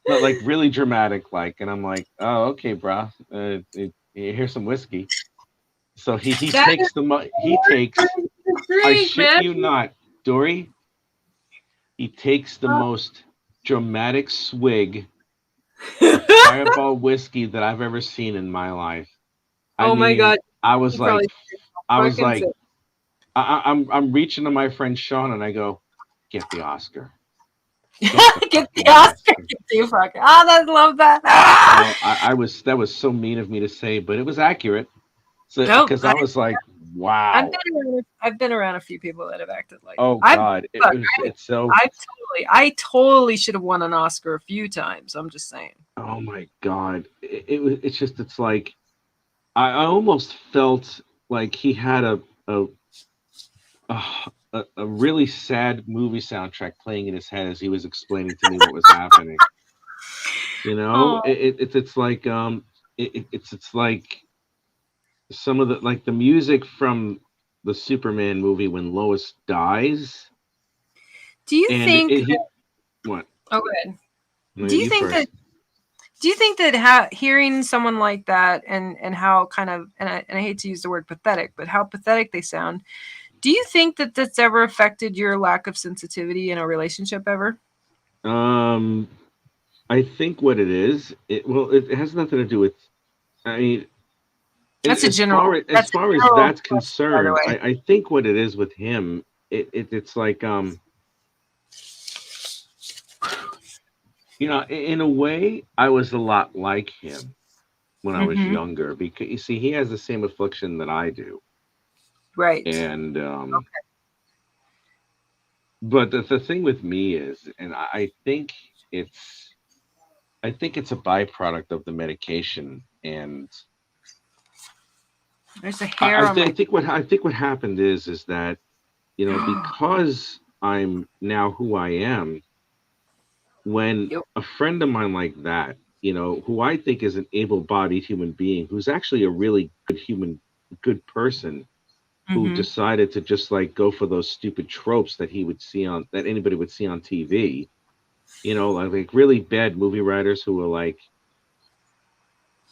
but like really dramatic, like, and I'm like, oh, okay, bro, here's some whiskey. So he takes I shit you not, Dory. He takes the most dramatic swig of Fireball whiskey that I've ever seen in my life. My god! I'm reaching to my friend Sean and I go, get the Oscar. Get the Oscar. Get the fuck. I love that. That was so mean of me to say, but it was accurate. So Nope. because I was like, wow. I've been around a few people that have acted like. Oh I've, God, look, it's so. I totally should have won an Oscar a few times. I'm just saying. Oh my God, it's just it's like I almost felt like he had a a really sad movie soundtrack playing in his head as he was explaining to me what was happening. You know, Oh, it's like it's like some of the like the music from the Superman movie when Lois dies, do you and think? he what? Oh, good. No, Do you you think that? first. Do you think that hearing someone like that and how kind of and I hate to use the word pathetic, but how pathetic they sound. Do you think that that's ever affected your lack of sensitivity in a relationship ever? Um, I think what it is, it has nothing to do with. I mean, That's a as far as general that's question, by the concerned, way. I think what it is with him, it's like you know, in a way, I was a lot like him when I was Mm-hmm. younger because you see, he has the same affliction that I do, Right. and but the thing with me is, and it's, I think it's a byproduct of the medication, and There's a hair on my. I think what happened is that you know because I'm now who I am, when Yep. a friend of mine like that, you know, who I think is an able-bodied human being, who's actually a really good person, who Mm-hmm. decided to just like go for those stupid tropes that he would see on that anybody would see on TV, you know, like really bad movie writers who are like,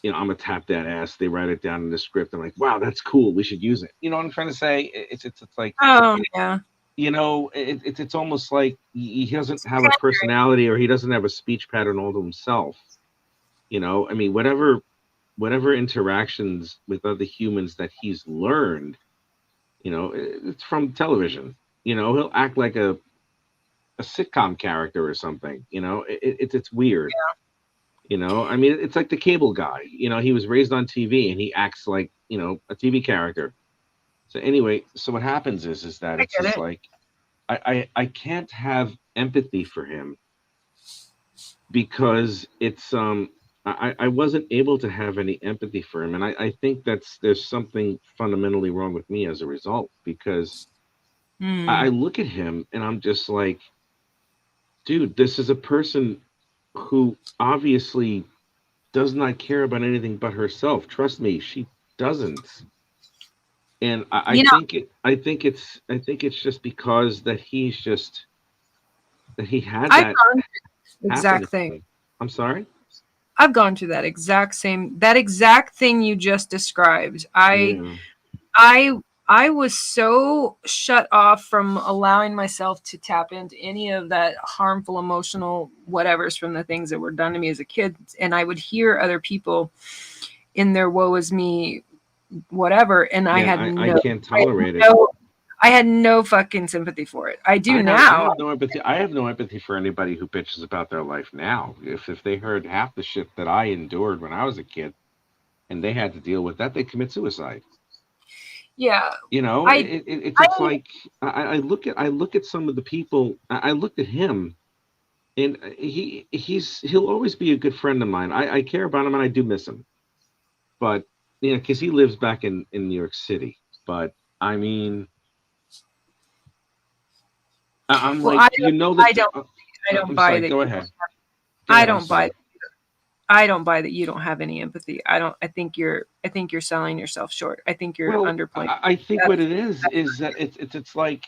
you know, I'm gonna tap that ass. They write it down in the script. I'm like, wow, that's cool. We should use it. You know what I'm trying to say? It's like, Oh yeah. you know, it's almost like he doesn't have a personality or he doesn't have a speech pattern all to himself. You know, I mean, whatever interactions with other humans that he's learned, you know, it's from television. You know, he'll act like a sitcom character or something. You know, it's weird. You know, I mean, it's like the cable guy. You know, he was raised on TV and he acts like, you know, a TV character. So anyway, so what happens is that I it's get just it. like I can't have empathy for him because it's I wasn't able to have any empathy for him, and I think there's something fundamentally wrong with me as a result because I Mm. look at him and I'm just like, dude, this is a person who obviously does not care about anything but herself. Trust me, she doesn't. And You know, I think it's just because that he's just that he had I've that gone through the happen to exact thing. him. I'm sorry. I've gone through that exact thing you just described. Yeah. I I was so shut off from allowing myself to tap into any of that harmful emotional whatevers from the things that were done to me as a kid. And I would hear other people in their woe is me whatever, and Yeah, I can't tolerate it. I had no fucking sympathy for it. I do I now. have no empathy. I have no empathy for anybody who bitches about their life now. If they heard half the shit that I endured when I was a kid and they had to deal with that, they commit suicide. Yeah. You know, I it's I like I look at some of the people. I looked at him, and he'll always be a good friend of mine. I care about him and I do miss him, but you know, because he lives back in New York City. But I mean, I'm well like, you know that. I don't I'm buy sorry. that Go ahead. Go I ahead. I'm don't buy sorry. I don't buy that you don't have any empathy. I think you're selling yourself short. I think you're Well, underplaying. I think what That's it is that it's like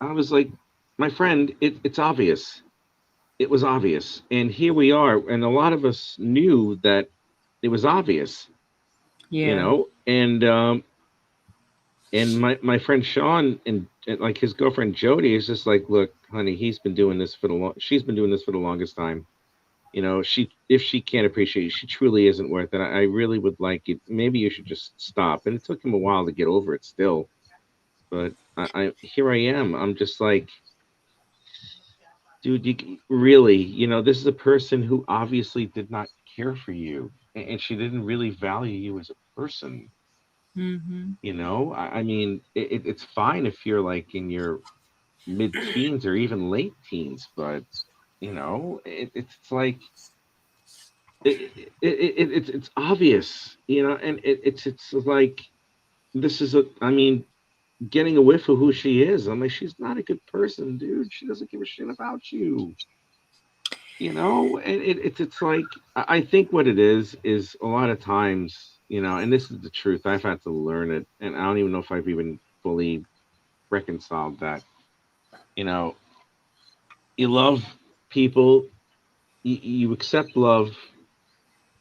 I was like, my friend, it's obvious. It was obvious, and here we are, and a lot of us knew that it was obvious, you yeah. know, and my friend Sean and like his girlfriend Jody is just like, look, honey, she's been doing this for the longest time. You know, she if she can't appreciate it, she truly isn't worth it. I really would like it. Maybe you should just stop. And it took him a while to get over it still. But I here I am. I'm just like, dude, you really, you know, this is a person who obviously did not care for you, and she didn't really value you as a person. Mm-hmm. You know, I mean, it's fine if you're like in your mid-teens or even late teens, but you know, it's like it's obvious, you know, and it's like this is a. I mean, getting a whiff of who she is. I'm like, she's not a good person, dude. She doesn't give a shit about you. You know, and it's like I think what it is a lot of times, you know, and this is the truth. I've had to learn it, and I don't even know if I've even fully reconciled that. You know, you love people, you accept love,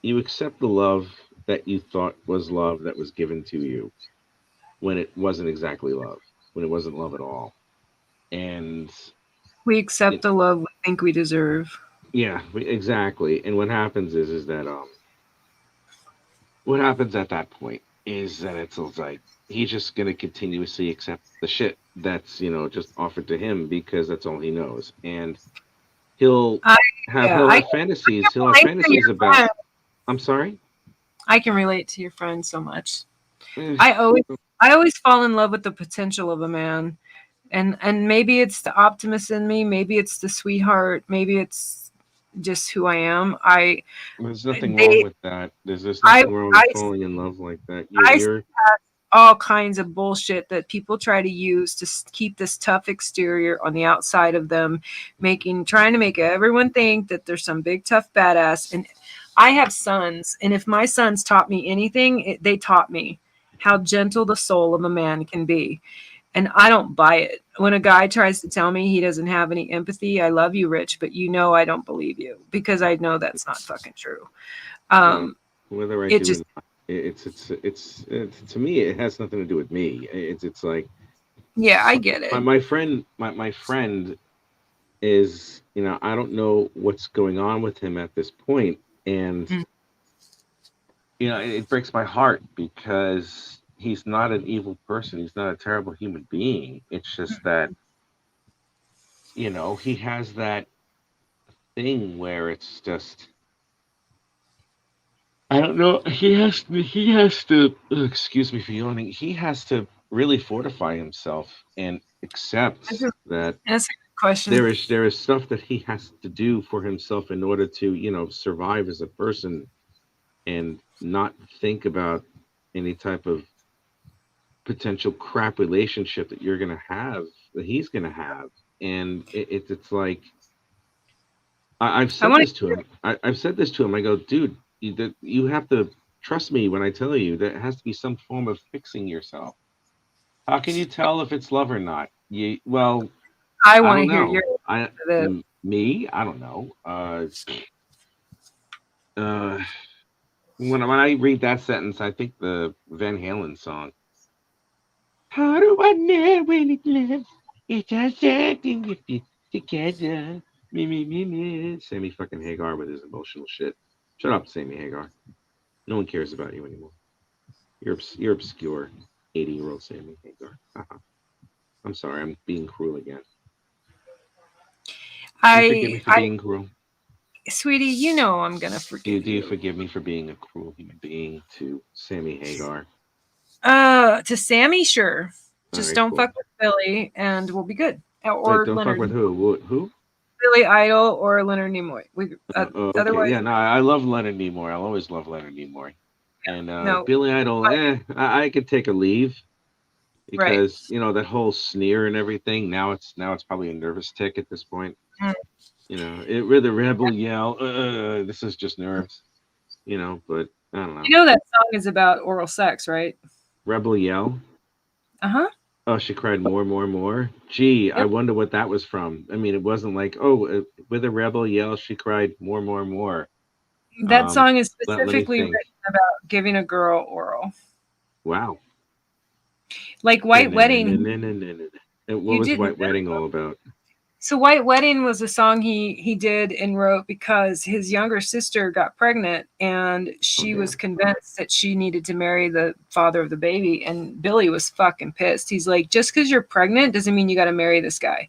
you accept the love that you thought was love that was given to you when it wasn't exactly love, when it wasn't love at all. And We accept it, the love we think we deserve. yeah, exactly. And what happens is that what happens at that point is that it's like he's just gonna continuously accept the shit that's just offered to him because that's all he knows, and he'll I have yeah, he'll I have can fantasies. He'll have relate to fantasies your about. friend. I'm sorry. I can relate to your friend so much. Eh, I always I always fall in love with the potential of a man. And maybe it's the optimist in me, maybe it's the sweetheart, maybe it's just who I am. There's nothing wrong They with that. There's I nothing wrong I with falling in love like that. You're I you're all kinds of bullshit that people try to use to keep this tough exterior on the outside of them, trying to make everyone think that there's some big tough badass. And I have sons, and if my sons taught me anything, they taught me how gentle the soul of a man can be. And I don't buy it. When a guy tries to tell me he doesn't have any empathy, I love you, Rich, but I don't believe you because I know that's not fucking true. well, Um, whether I it do or just, not, it's to me. It has nothing to do with me. It's like yeah, I get it. my friend is, I don't know what's going on with him at this point, and Mm. it breaks my heart because he's not an evil person. He's not a terrible human being. It's just that he has that thing where it's just I don't know. He has to excuse me for yawning. He has to really fortify himself and That's accept a, that that's a good question. there is stuff that he has to do for himself in order to survive as a person and not think about any type of potential crap relationship that you're gonna have that he's gonna have. And it's like I've I said want this to him. I've said this to him. I go, dude, you have to trust me when I tell you there has to be some form of fixing yourself. How can you tell if it's love or not? I to don't hear your know. Me, I don't know. Uh, when I read that sentence, I think the Van Halen song. How do I know when it lives? It's just something if you together. Me. Sammy fucking Hagar with his emotional shit. Shut up, Sammy Hagar. No one cares about you anymore. You're obscure, 80-year-old Sammy Hagar. I'm sorry, I'm being cruel again. Do you forgive me for I being cruel? sweetie, I'm gonna forgive Do you you. forgive me for being a cruel human being to Sammy Hagar? To Sammy, sure. All Just right, don't cool. fuck with Billy and we'll be good. Wait, Or don't fuck Leonard, with who? Who? Billy Idol or Leonard Nimoy. Okay, Otherwise, yeah, no, I love Leonard Nimoy. I'll always love Leonard Nimoy. And no. Billy Idol, I could take a leave Right. because that whole sneer and everything. Now it's probably a nervous tick at this point. Mm. With the rebel yell, this is just nerves. But I don't know. That song is about oral sex, right? Rebel yell. Uh-huh. Oh, she cried more. Gee, I Yep. wonder what that was from. I mean, it wasn't like, oh, with a rebel yell, she cried more. That song is Let me specifically think. written about giving a girl oral. Wow. Like White Wedding. What You was didn't White Wedding all about? So White Wedding was a song he did and wrote because his younger sister got pregnant and Oh, she was damn. convinced that she needed to marry the father of the baby, and Billy was fucking pissed. He's like, just because you're pregnant doesn't mean you got to marry this guy,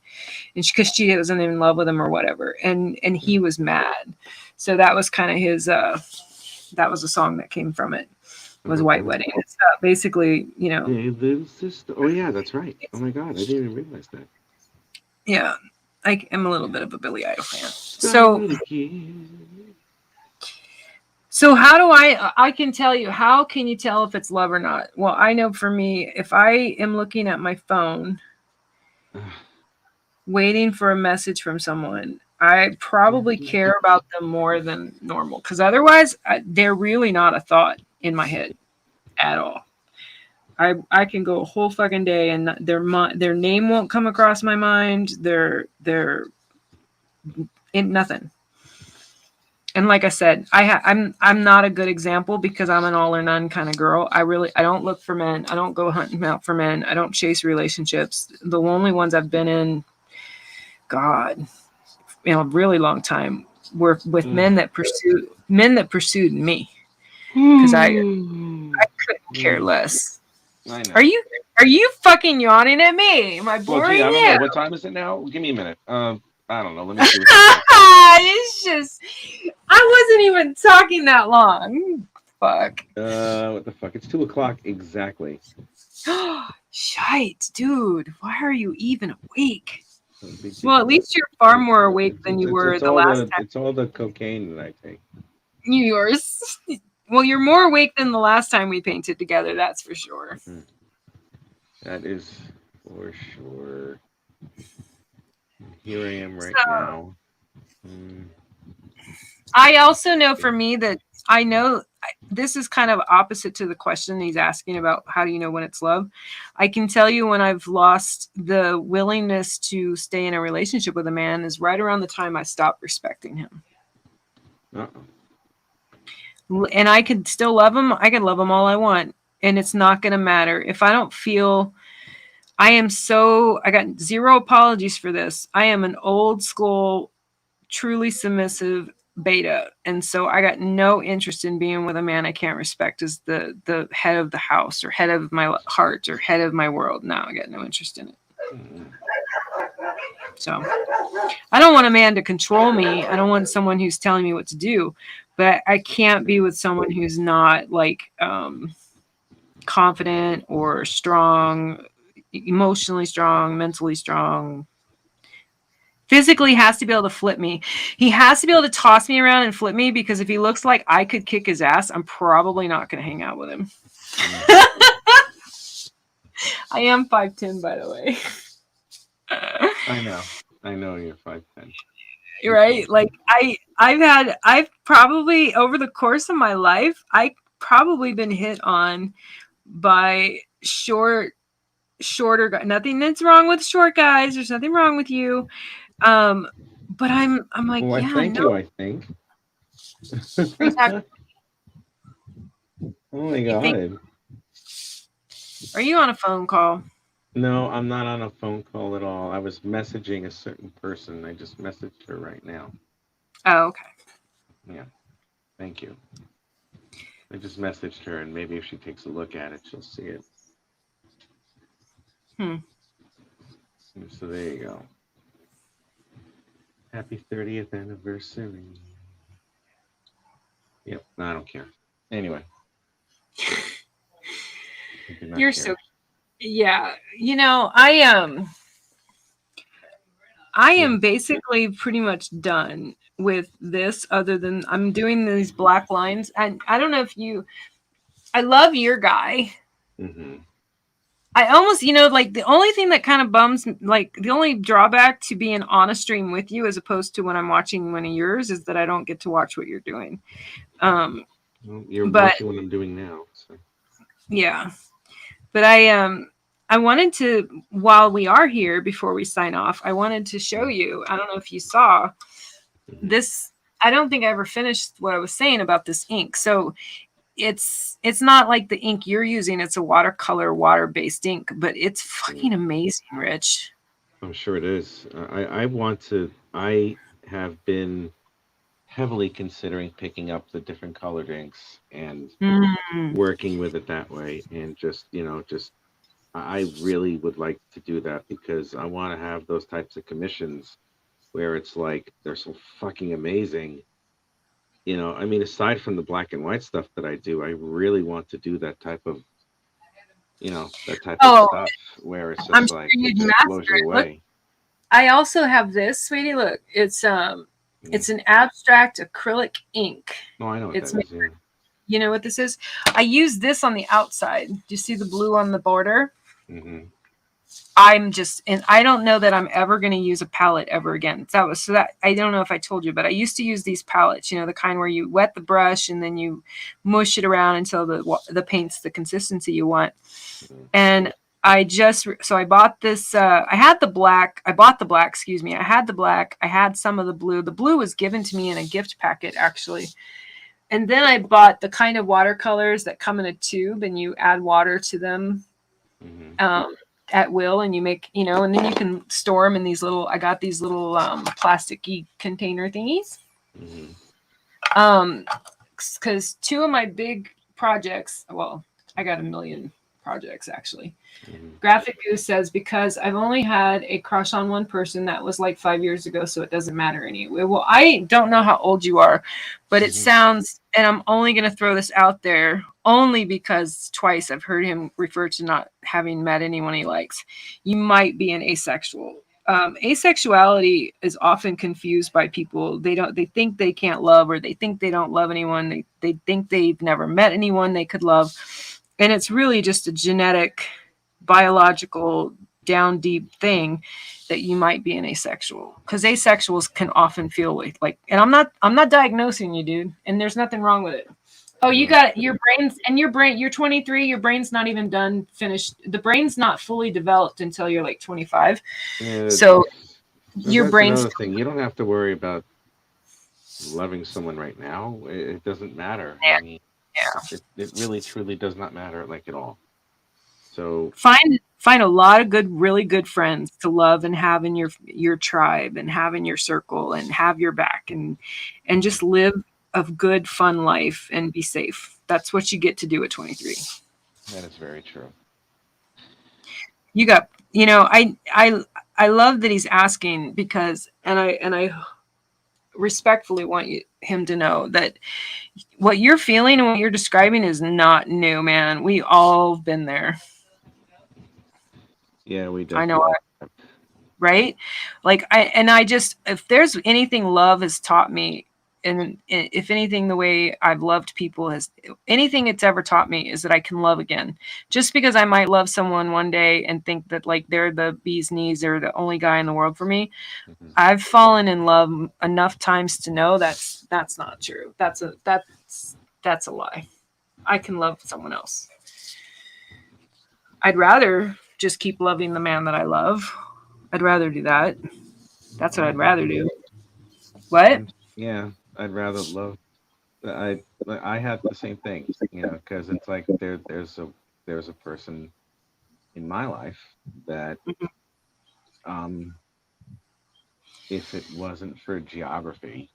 and because she wasn't in love with him or whatever, and he was mad. So that was kind of his that was a song that came from it. was White Wedding. It's basically, Hey, little sister. Oh yeah, that's right. Oh my god, I didn't even realize that. yeah, I am a little bit of a Billy Idol fan. Start again. So how do I can tell you, how can you tell if it's love or not? Well, I know for me, if I am looking at my phone waiting for a message from someone, I probably care about them more than normal, because otherwise they're really not a thought in my head at all. I can go a whole fucking day and their name won't come across my mind. They're in nothing. And like I said, I'm not a good example because I'm an all or none kind of girl. I don't look for men. I don't go hunting out for men. I don't chase relationships. The only ones I've been in, God, a really long time, were with men that pursued me, because I couldn't care less. I know. Are you fucking yawning at me? Am I boring Well, gee, I don't you? know. What time is it now? Give me a minute. I don't know. Let me see. It's just, I wasn't even talking that long. Fuck. What the fuck? It's 2:00 exactly. Shite, dude. Why are you even awake? Well, at least you're far more awake than you were the last time. It's all the cocaine that I take. Yours. Well, you're more awake than the last time we painted together, that's for sure. That is for sure. Here I am right now. I also know for me that I know this is kind of opposite to the question he's asking about how do you know when it's love. I can tell you when I've lost the willingness to stay in a relationship with a man is right around the time I stop respecting him. And I could still love him. I can love him all I want. And it's not going to matter. If I don't feel, I got zero apologies for this. I am an old school, truly submissive beta. And so I got no interest in being with a man I can't respect as the head of the house or head of my heart or head of my world. No, I got no interest in it. So I don't want a man to control me. I don't want someone who's telling me what to do, but I can't be with someone who's not like confident or strong, emotionally strong, mentally strong. Physically has to be able to flip me. He has to be able to toss me around and flip me, because if he looks like I could kick his ass, I'm probably not going to hang out with him. I am 5'10", by the way. I know you're 5'10". Right? Like I've probably over the course of my life, I probably been hit on by shorter guys. Nothing that's wrong with short guys. There's nothing wrong with you. But I'm like, well, yeah, thank no. you, I think. Oh my god. Are you on a phone call? No, I'm not on a phone call at all. I was messaging a certain person. I just messaged her right now. Oh, okay. Yeah. Thank you. I just messaged her, and maybe if she takes a look at it, she'll see it. So there you go. Happy 30th anniversary. Yep. No, I don't care. Anyway. You're so, yeah. I am basically pretty much done with this, other than I'm doing these black lines. And I don't know if I love your guy. Mm-hmm. I almost, like the only thing that kind of bums, like the only drawback to being on a stream with you as opposed to when I'm watching one of yours is that I don't get to watch what you're doing. Well, you're watching what I'm doing now. So. Yeah. But I wanted to, while we are here, before we sign off, I wanted to show you, I don't know if you saw this. I don't think I ever finished what I was saying about this ink. So it's not like the ink you're using. It's a watercolor, water-based ink, but it's fucking amazing, Rich. I'm sure it is. I have been heavily considering picking up the different colored inks and working with it that way. And I really would like to do that, because I want to have those types of commissions where it's like, they're so fucking amazing You know, I mean, aside from the black and white stuff that I do, I really want to do that type of, that type of Oh, stuff where it's I'm just sure like it you'd just master blows you it. Look, away. I also have this, sweetie. Look, it's an abstract acrylic ink. Oh, I know what It's that is. Yeah. You know what this is? I use this on the outside. Do you see the blue on the border? Mm-hmm. And I don't know that I'm ever going to use a palette ever again. That I don't know if I told you, but I used to use these palettes, the kind where you wet the brush and then you mush it around until the paint's the consistency you want. Mm-hmm. And I bought this, I had the black, I bought the black, excuse me. I had the black, I had some of the blue. The blue was given to me in a gift packet, actually. And then I bought the kind of watercolors that come in a tube and you add water to them. Mm-hmm. At will, and you make, and then you can store them in these I got these little plasticky container thingies. Mm-hmm. Because two of my big projects, well, I got a million projects actually. Mm-hmm. Graphic Goose says, because I've only had a crush on one person that was like 5 years ago, so it doesn't matter anyway. Well, I don't know how old you are, but it sounds, and I'm only going to throw this out there only because twice I've heard him refer to not having met anyone he likes. You might be an asexual. Asexuality is often confused by people. They think they can't love, or they think they don't love anyone. They think they've never met anyone they could love. And it's really just a genetic, biological, down deep thing that you might be an asexual, because asexuals can often feel like, and I'm not diagnosing you, dude, and there's nothing wrong with it. Oh, you got your brain, you're 23, your brain's not even done, finished. The brain's not fully developed until you're like 25. So your brain's another thing. You don't have to worry about loving someone right now. It doesn't matter. Yeah. I mean, it really truly does not matter, like, at all. So find a lot of really good friends to love and have in your tribe and have in your circle and have your back, and just live a good, fun life and be safe. That's what you get to do at 23. That is very true. You got, I love that he's asking, because, and I respectfully want him to know that what you're feeling and what you're describing is not new, man. We all been there. Yeah, we do. I know, right? Like, if there's anything love has taught me, and if anything, the way I've loved people anything it's ever taught me is that I can love again. Just because I might love someone one day and think that like they're the bee's knees or the only guy in the world for me, I've fallen in love enough times to know that's not true. That's a lie. I can love someone else. I'd rather just keep loving the man that I love. I'd rather do that. That's what I'd rather do. What? Yeah, I'd rather love. I had the same thing, because it's like there's a person in my life that, if it wasn't for geography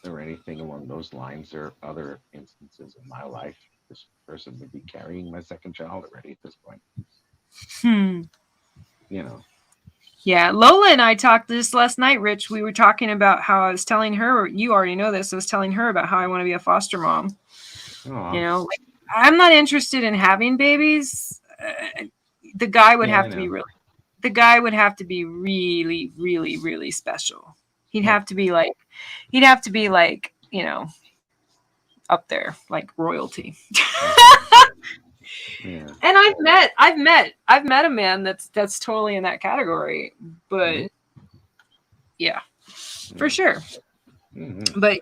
or anything along those lines or other instances in my life, this person would be carrying my second child already at this point. Yeah, Lola and I talked this last night, Rich. We were talking about how I was telling her, you already know this, I was telling her about how I want to be a foster mom. Aww. I'm not interested in having babies. The guy would have to be really, really, really special. He'd have to be like, up there, like royalty. Yeah. And I've met a man that's totally in that category, but yeah, for sure. Mm-hmm. But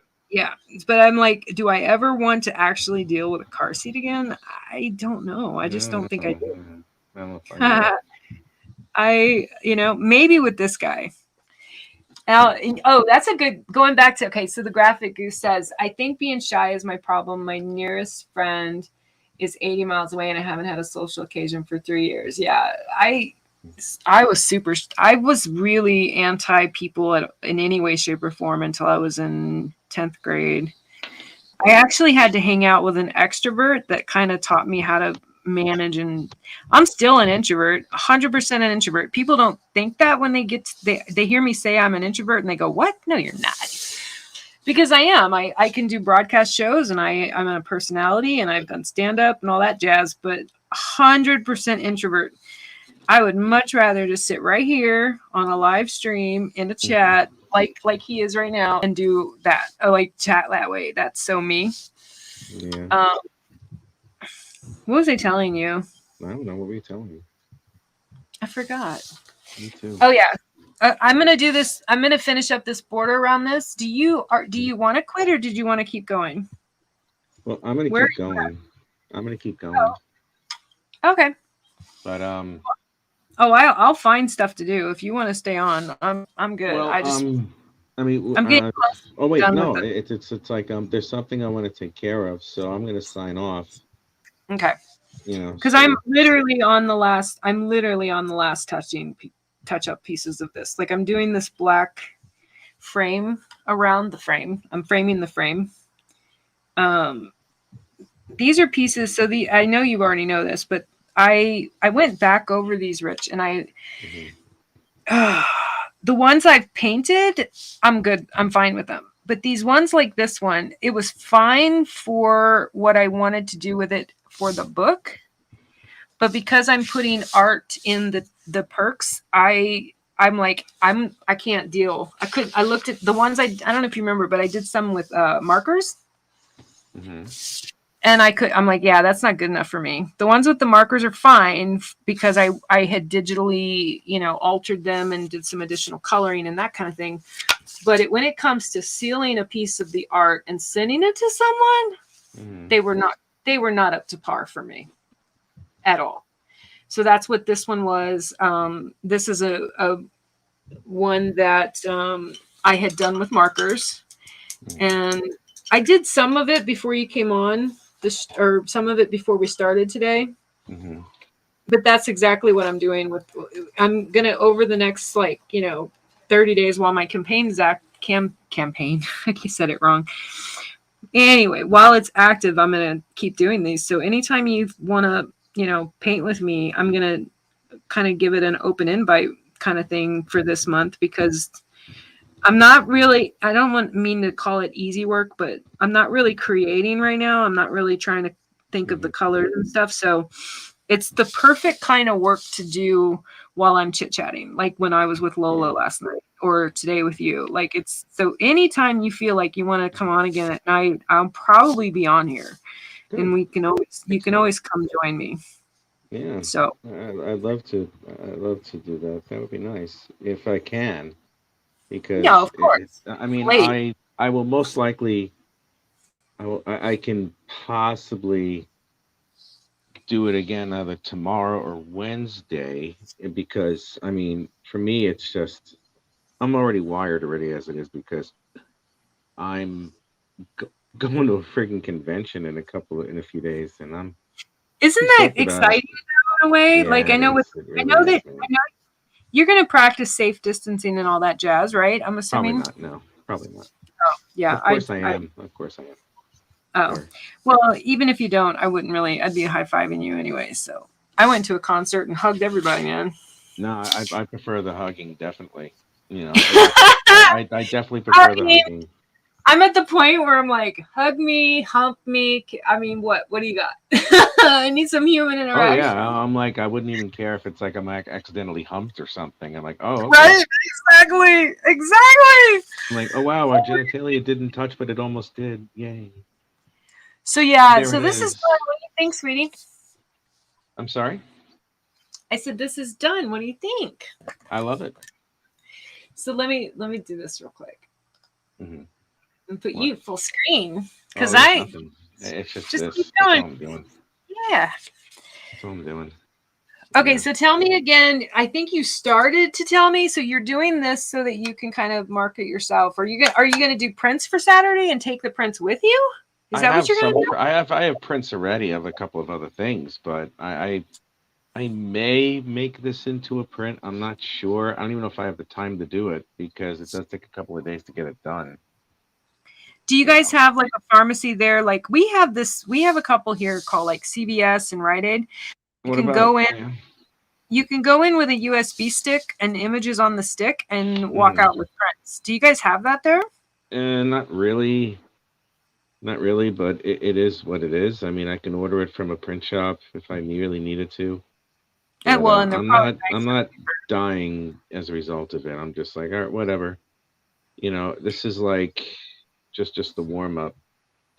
I'm like, do I ever want to actually deal with a car seat again? I don't know. I just don't think I do. Maybe with this guy. Now, that's a good, going back to, okay, so the Graphic Goose says, I think being shy is my problem. My nearest friend is 80 miles away and I haven't had a social occasion for 3 years. Yeah, I was really anti people in any way, shape, or form until I was in 10th grade. I actually had to hang out with an extrovert that kind of taught me how to manage, and I'm still an introvert, 100% an introvert. People don't think that when they hear me say I'm an introvert and they go, what? No, you're not. Because I am. I can do broadcast shows, and I'm a personality, and I've done stand-up and all that jazz, but 100% introvert. I would much rather just sit right here on a live stream in a chat like he is right now and do that. I like chat that way. That's so me. Yeah. What was I telling you? I don't know. What were you telling me? I forgot. Me too. Oh yeah. I'm gonna do this. I'm gonna finish up this border around this. Do you want to quit, or did you want to keep going? Well, I'm gonna keep going. I'm gonna keep going. Oh. Okay. But I'll find stuff to do if you want to stay on. I'm good. Well, I'm getting oh wait, done no, with it. it's like there's something I want to take care of, so I'm gonna sign off. Okay. You know, because I'm literally on the last. I'm literally on the last touch up pieces of this. Like I'm doing this black frame around the frame. I'm framing the frame. These are pieces. So I know you already know this, but I went back over these, Rich, and the ones I've painted, I'm good. I'm fine with them. But these ones like this one, it was fine for what I wanted to do with it for the book. But because I'm putting art in the perks, I can't deal. I looked at the ones I don't know if you remember, but I did some with markers. And I'm like, yeah, that's not good enough for me. The ones with the markers are fine because I had digitally, altered them and did some additional coloring and that kind of thing. But when it comes to sealing a piece of the art and sending it to someone, they were not up to par for me at all. So that's what this one was. This is a one that I had done with markers, and I did some of it before you came on, or some of it before we started today. But that's exactly what I'm doing I'm gonna over the next 30 days while my campaign I said it wrong. Anyway, while it's active, I'm gonna keep doing these. So anytime you want to paint with me, I'm gonna kind of give it an open invite kind of thing for this month, because I'm not really, I don't mean to call it easy work, but I'm not really creating right now. I'm not really trying to think of the colors and stuff. So it's the perfect kind of work to do while I'm chit-chatting, like when I was with Lola last night or today with you. Like so anytime you feel like you want to come on again at night, I'll probably be on here. Good. And you can always come join me. Yeah. So I'd love to do that. That would be nice if I can, because yeah, of course. I will most likely, I can possibly do it again either tomorrow or Wednesday, because for me it's just I'm already wired as it is, because I'm going to a friggin' convention in a few days, and isn't that exciting in a way? Yeah, like I know you're going to practice safe distancing and all that jazz, right? I'm assuming. Probably not. Oh, yeah. Of course I am. Oh, sure. Well, even if you don't, I'd be high-fiving you anyway. So I went to a concert and hugged everybody, man. No, I prefer the hugging, definitely. I definitely prefer the hugging. I'm at the point where I'm like, hug me, hump me. What do you got? I need some human interaction. Oh yeah, I'm like, I wouldn't even care if it's like I'm accidentally humped or something. I'm like, oh, okay. Right, exactly. I'm like, oh wow, our genitalia didn't touch, but it almost did. Yay. So yeah, so this is done. What do you think, sweetie? I'm sorry? I said this is done. What do you think? I love it. So let me do this real quick. And put you full screen, because it's just keep this. going. That's all I'm doing. Yeah. That's all I'm doing. Okay, so tell me again. I think you started to tell me. So you're doing this so that you can kind of market yourself. Are you going to do prints for Saturday and take the prints with you? Is that what you're going to do? I have prints already of a couple of other things, but I may make this into a print. I'm not sure. I don't even know if I have the time to do it, because it does take a couple of days to get it done. Do you guys have like a pharmacy there? Like we have a couple here called like CVS and Rite Aid. You can go in with a USB stick and images on the stick and walk out with prints. Do you guys have that there? And not really, but it is what it is. I mean, I can order it from a print shop if I really needed to, And but well, and they're probably I'm nicer. not dying as a result of it. I'm just like, all right, whatever. This is like just the warm up.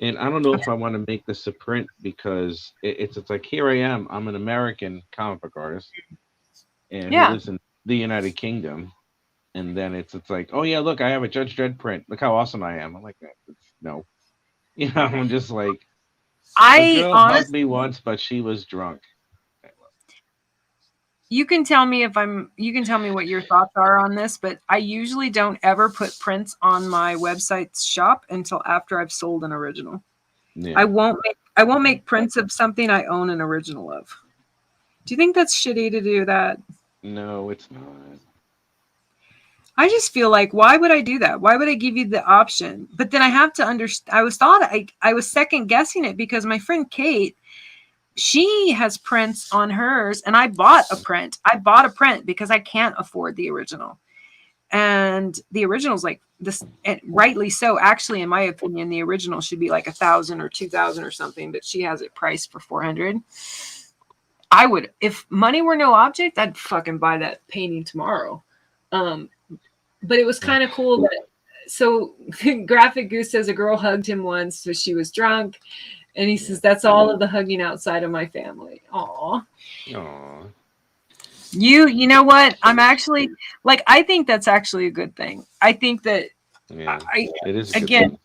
And I don't know if I want to make this a print because it's like here I am. I'm an American comic book artist and who Yeah. lives in the United Kingdom, and then it's like, oh yeah, look, I have a Judge Dredd print. Look how awesome I am. I'm like, no, I'm just like, a I girl hugged me honestly, once, but she was drunk. you can tell me you can tell me what your thoughts are on this, but I usually don't ever put prints on my website's shop until after I've sold an original. Yeah, I won't make prints of something I own an original of. Do you think that's shitty to do that? no, it's not. I just feel like, why would I do that? Why would I give you the option? But then I have to understand. I was second guessing it because my friend Kate, she has prints on hers, and I bought a print. I bought a print because I can't afford the original, and the original's like this, and rightly so. Actually, in my opinion, the original should be like 1,000 or 2,000 or something, but she has it priced for 400. I would, if money were no object, I'd fucking buy that painting tomorrow. Um, but it was kind of cool that, so Graphic Goose says a girl hugged him once, so she was drunk, and he says that's all of the hugging outside of my family. Aw. Aw. You know what? I'm actually like, I think that's actually a good thing. I think that Yeah, I it is a good again, thing.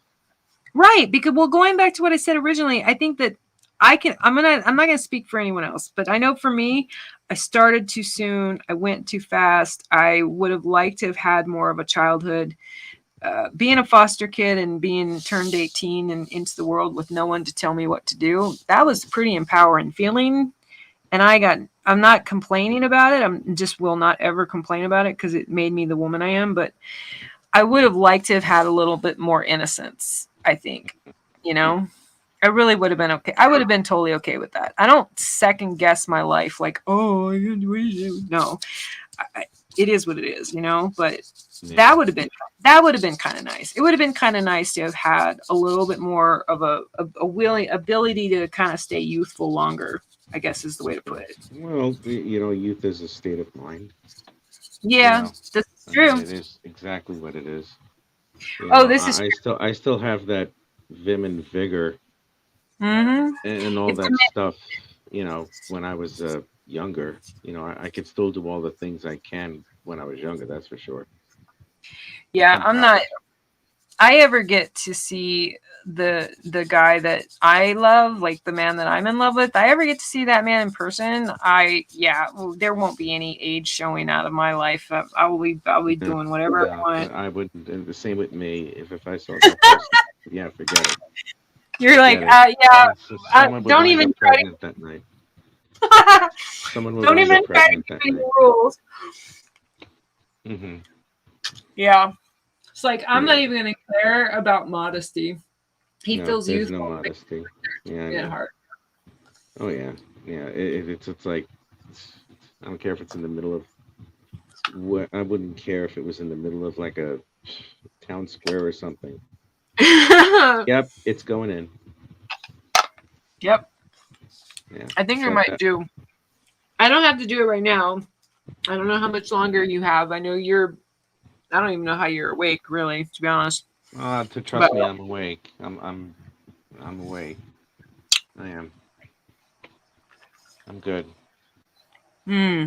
right, because well, going back to what I said originally, I think that I'm not gonna speak for anyone else, but I know for me, I started too soon. I went too fast. I would have liked to have had more of a childhood. Being a foster kid and being turned 18 and into the world with no one to tell me what to do, that was pretty empowering feeling. And I'm not complaining about it. I'm just will not ever complain about it because it made me the woman I am. But I would have liked to have had a little bit more innocence, I think, you know? I really would have been okay. I would have been totally okay with that. I don't second guess my life like, oh, I can do it. No, it is what it is, But Yeah. that would have been kind of nice. It would have been kind of nice to have had a little bit more of a willing ability to kind of stay youthful longer, I guess is the way to put it. Well, youth is a state of mind. Yeah, that's I mean, true. it is exactly what it is. Oh, this is I still have that vim and vigor mm-hmm. and all It's that stuff. When I was younger, I could still do all the things I can when I was younger. That's for sure. Yeah, I'm I'm proud. not. I ever get to see the guy that I love, like the man that I'm in love with. I ever get to see that man in person. There won't be any age showing out of my life. I'll be doing whatever I want. I wouldn't. And the same with me. If I saw that person, yeah, forget it. You're like, Forget it. So someone would don't wind even up try pregnant that night. to, Someone would don't wind even up try to pregnant give that me night. the rules. Hmm. Yeah, it's like I'm Yeah. not even gonna care about modesty. He No, feels there's no youthful. modesty. Yeah, I Get know. hard. Oh yeah, yeah. It's like I don't care if it's in the middle of what. I wouldn't care if it was in the middle of like a town square or something. Yep, it's going in. Yep. Yeah, I think I but might do. I don't have to do it right now. I don't know how much longer you have. I know I don't even know how you're awake, really, to be honest. to trust But me, I'm awake. I'm awake. I am. I'm good. hmm.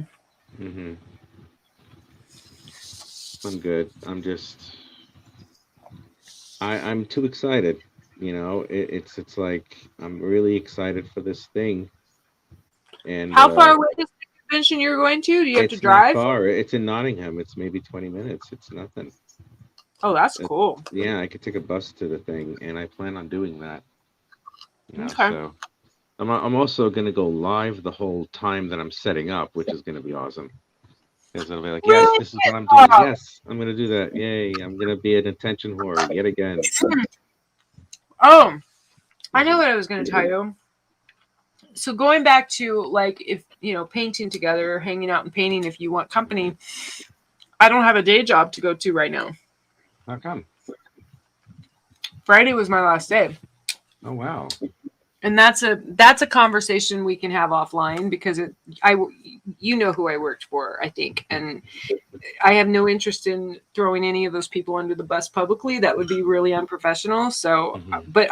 Hmm. I'm good. I'm too excited. It's like I'm really excited for this thing, and How far away is the convention you're going to? Do you have to it's not drive? far. It's in Nottingham. It's maybe 20 minutes. It's nothing. Oh, that's Uh, cool. yeah, I could take a bus to the thing, and I plan on doing that. Okay. So I'm also gonna go live the whole time that I'm setting up, which is gonna be awesome. Because it'll be like, yes, Really? this is what I'm doing. Yes, I'm gonna do that. Yay! I'm gonna be an attention whore yet again. Oh, I know what I was going to tell you. So going back to like if painting together, hanging out and painting, if you want company, I don't have a day job to go to right now. How come? Friday was my last day. Oh wow. And that's a conversation we can have offline, because you know who I worked for, I think, and I have no interest in throwing any of those people under the bus publicly. That would be really unprofessional. So, but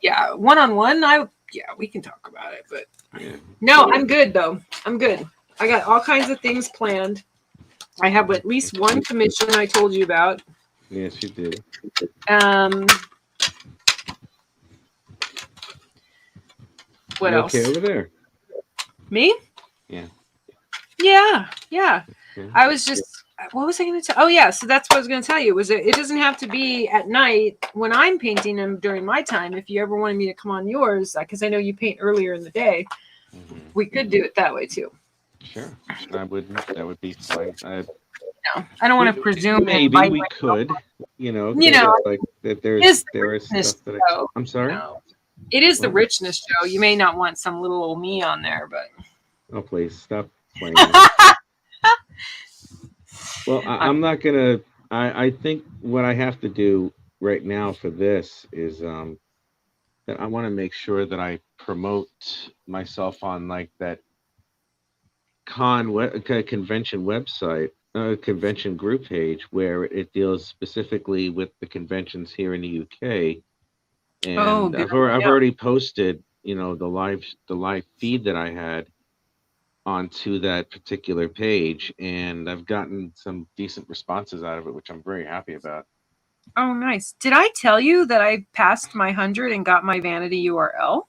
yeah, one-on-one, we can talk about it. But no, I'm good though. I'm good. I got all kinds of things planned. I have at least one commission I told you about. Yes, you did. What you else? Okay, over there. Me? Yeah. Yeah. Okay. I was just. What was I going to tell? Oh yeah, so that's what I was going to tell you. It doesn't have to be at night when I'm painting them during my time. If you ever wanted me to come on yours, because I know you paint earlier in the day, we could do it that way too. Sure, I wouldn't. That would be fine. No, I don't want to presume. Maybe we could. Like that. There is stuff that I'm sorry. It is the richness show. You may not want some little old me on there, but. Oh please stop playing. Well, I'm not gonna. I think what I have to do right now for this is that I want to make sure that I promote myself on like that convention website, convention group page where it deals specifically with the conventions here in the UK. And I've already posted, the live feed that I had onto that particular page, and I've gotten some decent responses out of it, which I'm very happy about. Oh, nice. Did I tell you that I passed my 100 and got my vanity URL?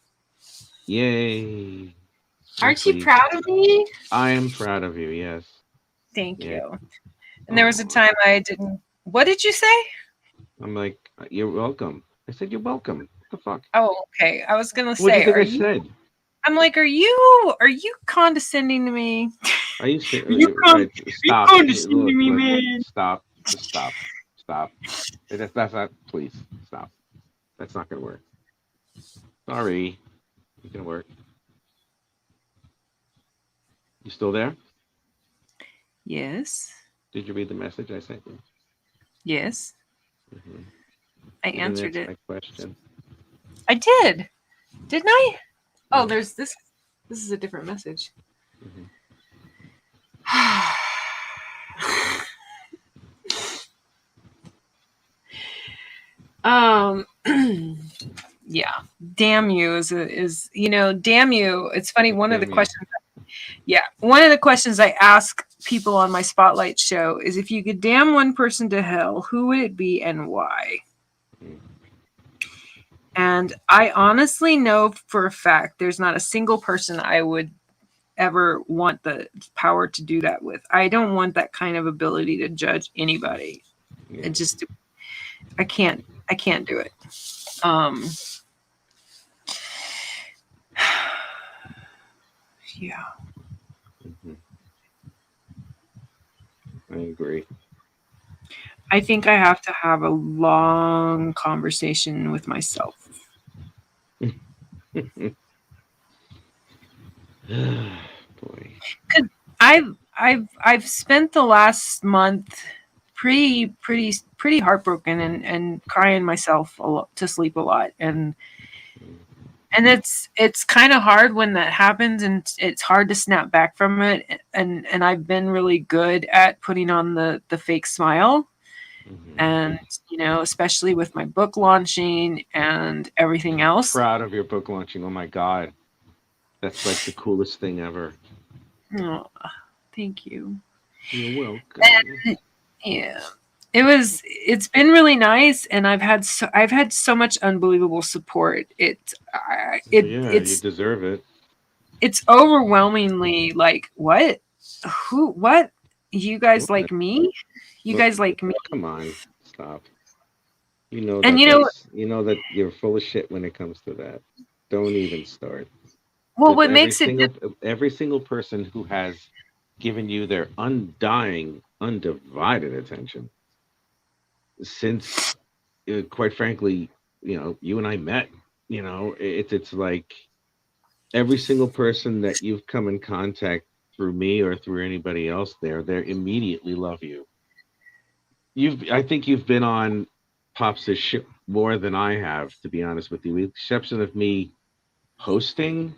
Yay. Aren't you proud of me? I am proud of you, yes. Thank you. And there was a time I didn't. What did you say? I'm like, you're welcome. I said, you're welcome. What the fuck? Oh, okay. I was going to say. What do you think I said? I'm like, are you condescending to me? Are you stop? Condescending to me, man? Stop. Just stop. Stop. That's not. Please stop. That's not gonna work. Sorry. It's gonna work. You still there? Yes. Did you read the message I sent you? Yes. Mm-hmm. I answered it. My question. I did. Didn't I? Oh, there's this. This is a different message. Yeah. Damn you is damn you. It's funny. One of the questions I ask people on my Spotlight show is, if you could damn one person to hell, who would it be and why? And I honestly know for a fact there's not a single person I would ever want the power to do that with. I don't want that kind of ability to judge anybody. Yeah. I can't do it. Yeah. I agree. I think I have to have a long conversation with myself. Boy. I've spent the last month pretty heartbroken and crying myself to sleep a lot, and it's kind of hard when that happens, and it's hard to snap back from it, and I've been really good at putting on the fake smile. And especially with my book launching and everything else. Proud of your book launching. Oh my God, that's like the coolest thing ever. Oh, thank you. You're welcome. And, yeah, it's been really nice, and I've had so much unbelievable support. You deserve it. It's overwhelmingly like, what you guys like me? You guys like me? Come on, stop. You know that you're full of shit when it comes to that. Don't even start. Well, what makes it every single person who has given you their undying, undivided attention since, quite frankly, you and I met. It's like every single person that you've come in contact through me or through anybody else they immediately love you. I think you've been on Pops' show more than I have, to be honest with you. With the exception of me hosting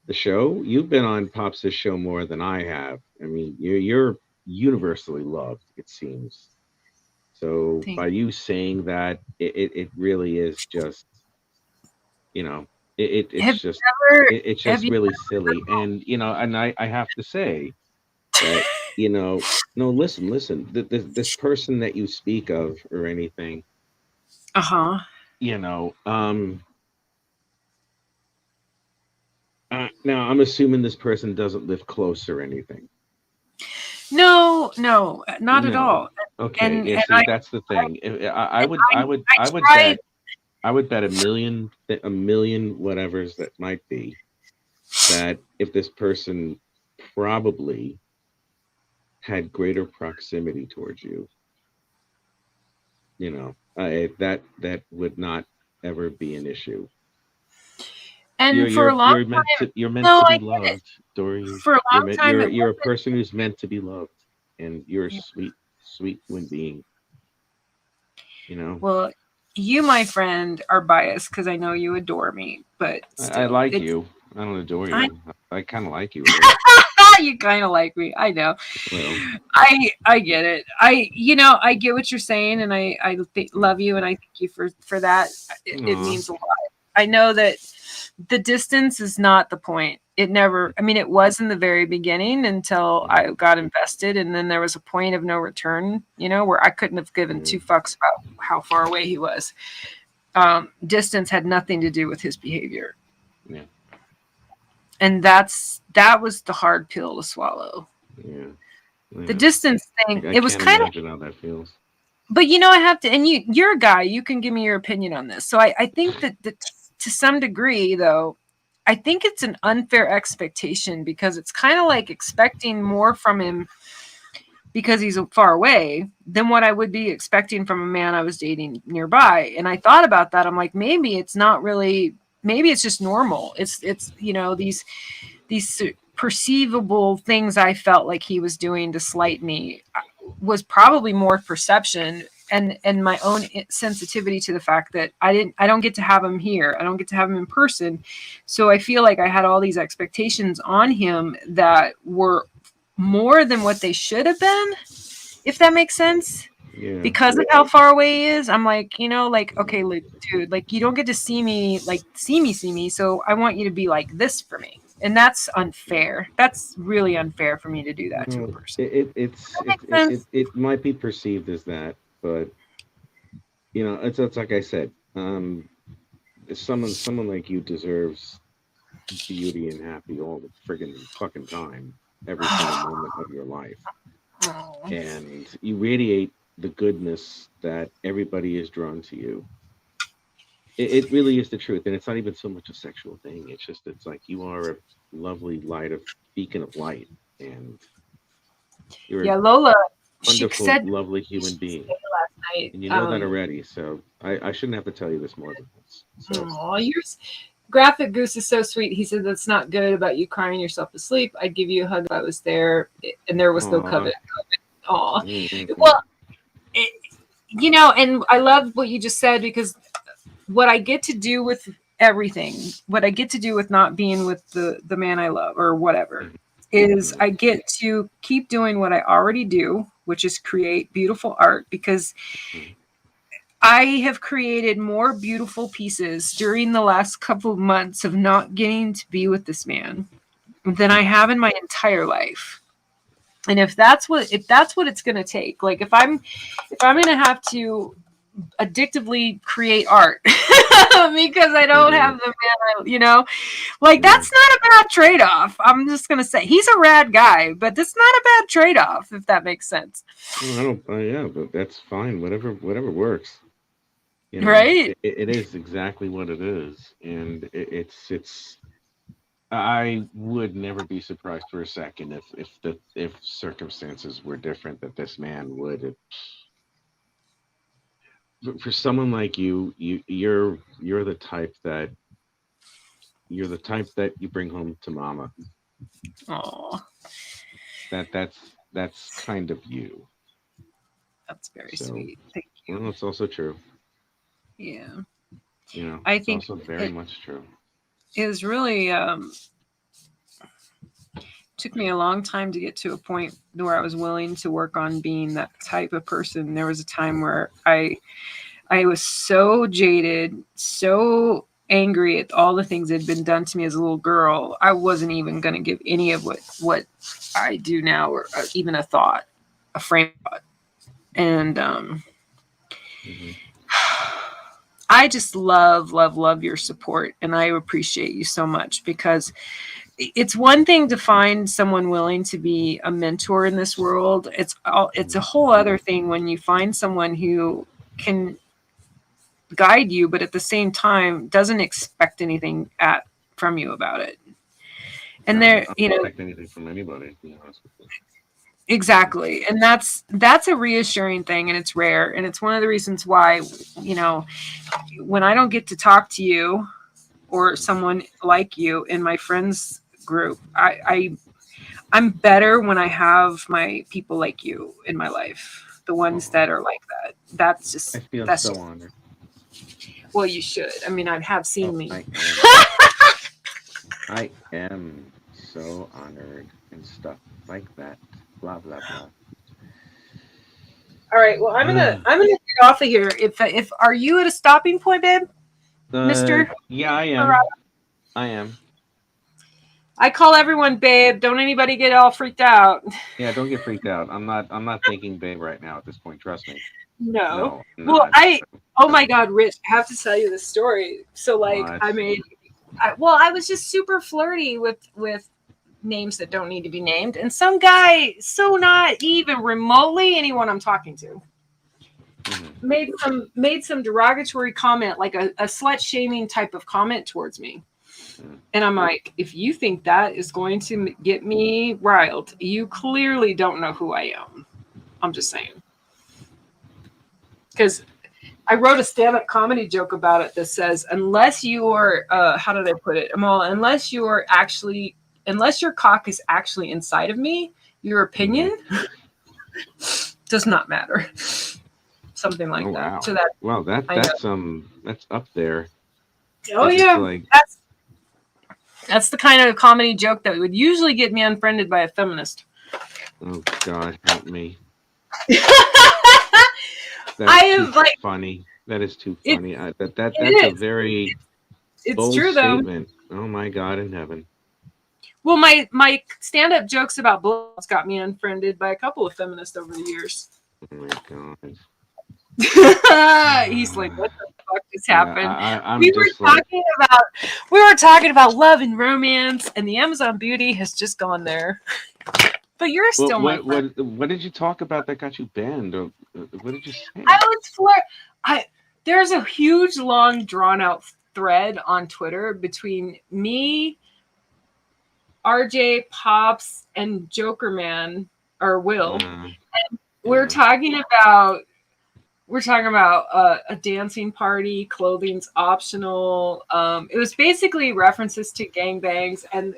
the show, you've been on Pops' show more than I have. I mean, you're universally loved, it seems. So Thank by you saying that, it really is just, you know, Have it's you just ever it's have just you really silly. And and I have to say that, no, listen, this person that you speak of or anything, uh-huh. you know, now I'm assuming this person doesn't live close or anything. No, no, not at No. all. Okay. And Yeah. and See, that's the thing. I and would, I I would tried. bet, a million whatevers that might be, that if this person probably had greater proximity towards you, that would not ever be an issue. And for a long time, You're meant no, to I be get it. loved, Dory. For a long time, it You're a wasn't. person who's meant to be loved, and you're a sweet human being. You know, Well, you, my friend, are biased because I know you adore me, but I still, like it's you. I don't adore I you. I kind of like you a bit. you kind of like me. I know. Well, I get it. I get what you're saying, and love you, and I thank you for that. It aw, means a lot. I know that the distance is not the point. It never. I mean, it was in the very beginning until I got invested, and then there was a point of no return. Where I couldn't have given two fucks about how far away he was. Distance had nothing to do with his behavior, yeah, and that was the hard pill to swallow. yeah, The yeah. distance thing, I it was can't kind of, imagine how that feels. but I have to, and you're a guy, you can give me your opinion on this. So I think that to some degree, though, I think it's an unfair expectation because it's kind of like expecting more from him because he's far away than what I would be expecting from a man I was dating nearby. And I thought about that. I'm like, maybe it's not really, maybe it's just normal. It's these perceivable things I felt like he was doing to slight me was probably more perception and my own sensitivity to the fact that I don't get to have him here. I don't get to have him in person. So I feel like I had all these expectations on him that were more than what they should have been, if that makes sense. Yeah, Because of how far away he is, I'm like, okay, like, dude, like you don't get to see me, see me. So I want you to be like this for me. And that's unfair. That's really unfair for me to do that to a well, person. Does that make sense? it might be perceived as that, but it's like I said. Someone like you deserves beauty and happy all the friggin' fucking time, every single moment of your life. Oh. And you radiate the goodness that everybody is drawn to you. It really is the truth, and it's not even so much a sexual thing. It's like you are a lovely beacon of light, and you're Yeah, a Lola, she wonderful, said lovely human being, last night. and you know that already. So I shouldn't have to tell you this more than once. So Oh, Graphic Goose is so sweet. He said that's not good about you crying yourself to sleep. I'd give you a hug if I was there, and there was no aw, covet. Aw. mhm. Well, and I love what you just said because what I get to do with everything, what I get to do with not being with the man I love or whatever, is I get to keep doing what I already do, which is create beautiful art because I have created more beautiful pieces during the last couple of months of not getting to be with this man than I have in my entire life. And if that's what it's going to take, like if I'm going to have to addictively create art because I don't have the man that's not a bad trade-off. I'm just going to say he's a rad guy, but that's not a bad trade-off if that makes sense. Well, I don't. Yeah, but that's fine. Whatever works. Right? It is exactly what it is, and it's. I would never be surprised for a second if circumstances were different that this man would. For someone like you're the type that you bring home to mama. Oh, That's kind of you. that's very So, sweet. Thank you. well, it's also true. Yeah. You know, I it's think also very much true. it was really took me a long time to get to a point where I was willing to work on being that type of person. There was a time where I was so jaded, so angry at all the things that had been done to me as a little girl. I wasn't even going to give any of what I do now, or even a thought, a frame thought. And I just love your support, and I appreciate you so much, because it's one thing to find someone willing to be a mentor in this world. It's a whole other thing when you find someone who can guide you, but at the same time doesn't expect anything from you about it. And No, I there, don't you know, expect anything from anybody, to be honest with you. exactly. And that's a reassuring thing, and it's rare. And it's one of the reasons why, you know, when I don't get to talk to you or someone like you in my friends group, I'm better when I have my people like you in my life, the ones that are like that. I feel That's so just, honored. well, you should. I mean, I have seen Oh, me. I am so honored and stuff like that. Blah blah blah. All right. Well, I'm gonna get off of here. If are you at a stopping point, babe, Mister? Yeah, I am. Perotta? I am. I call everyone babe. Don't anybody get all freaked out. Yeah, don't get freaked out. I'm not thinking babe right now at this point. Trust me. No. No, I'm Well, not. oh my God, Rich, I have to tell you this story. So, like, What? I was just super flirty with names that don't need to be named, and some guy, so not even remotely anyone I'm talking to, made some derogatory comment, like a slut shaming type of comment towards me. And I'm like, if you think that is going to get me riled, you clearly don't know who I am. I'm just saying. Because I wrote a stand-up comedy joke about it that says, unless you're, how did I put it? Amal, unless your cock is actually inside of me, your opinion does not matter. Something like that. Wow. So that, well, that's up there. oh It's yeah, like, that's the kind of comedy joke that would usually get me unfriended by a feminist. oh God, help me. Funny. That is too funny. That's a very bold true though. statement. Oh my God in heaven. Well, my stand-up jokes about blowjobs got me unfriended by a couple of feminists over the years. Oh my God. He's like, what the fuck just happened? I'm we just were talking about love and romance, and the Amazon beauty has just gone there. But you're still my friend. What did you talk about that got you banned? Or what did you say? There's a huge, long, drawn-out thread on Twitter between me, RJ, Pops, and Joker Man, or Will. And we're talking about a dancing party, clothing's optional. It was basically references to gangbangs, and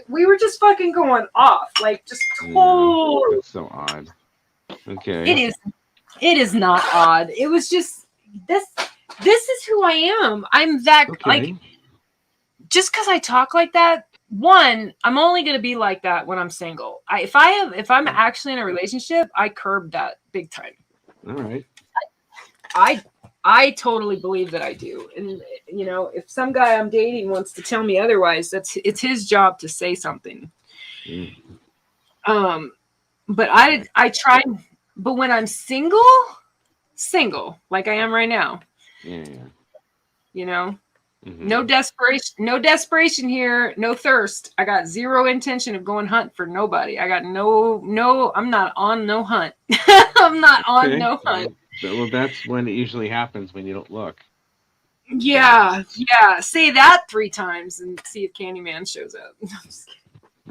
we were just fucking going off, like just totally. That's so odd. Okay. It is not odd. It was just this is who I am. I'm that like, just because I talk like that. One, I'm only going to be like that when I'm single. If I'm actually in a relationship, I curb that big time. All right. I totally believe that I do. And, you know, if some guy I'm dating wants to tell me otherwise, it's his job to say something. But I try, but when I'm single, like I am right now, you know, no desperation here, no thirst. I got zero intention of going hunt for nobody. I got I'm not on no hunt. I'm not on no hunt. Well, that's when it usually happens, when you don't look. Yeah. Say that 3 times and see if Candyman shows up.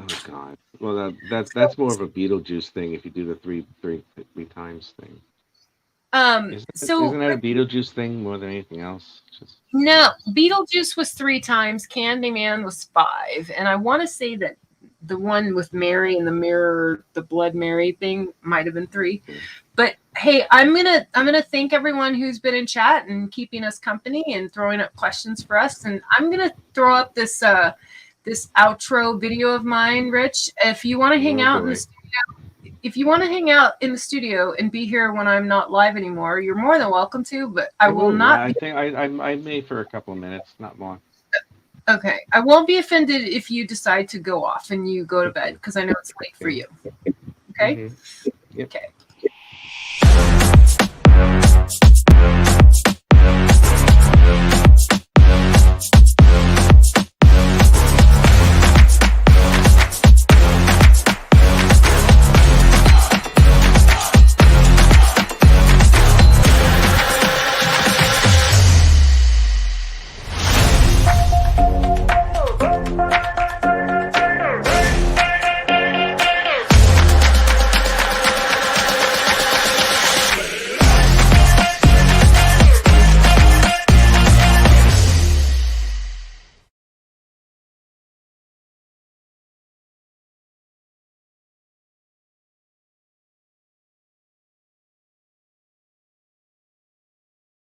Oh God. Well, that's more of a Beetlejuice thing. If you do the three times thing. Isn't that a Beetlejuice thing more than anything else? No, Beetlejuice was 3 times. Candyman was 5, and I want to say that the one with Mary in the mirror, the Blood Mary thing, might have been 3. But Hey, I'm gonna thank everyone who's been in chat and keeping us company and throwing up questions for us. And I'm gonna throw up this this outro video of mine, Rich. If you want to hang out in the studio, if you want to hang out in the studio and be here when I'm not live anymore, you're more than welcome to. But I will not. I think I may for a couple of minutes, not long. Okay, I won't be offended if you decide to go off and you go to bed because I know it's late for you. Okay. Yep. Okay.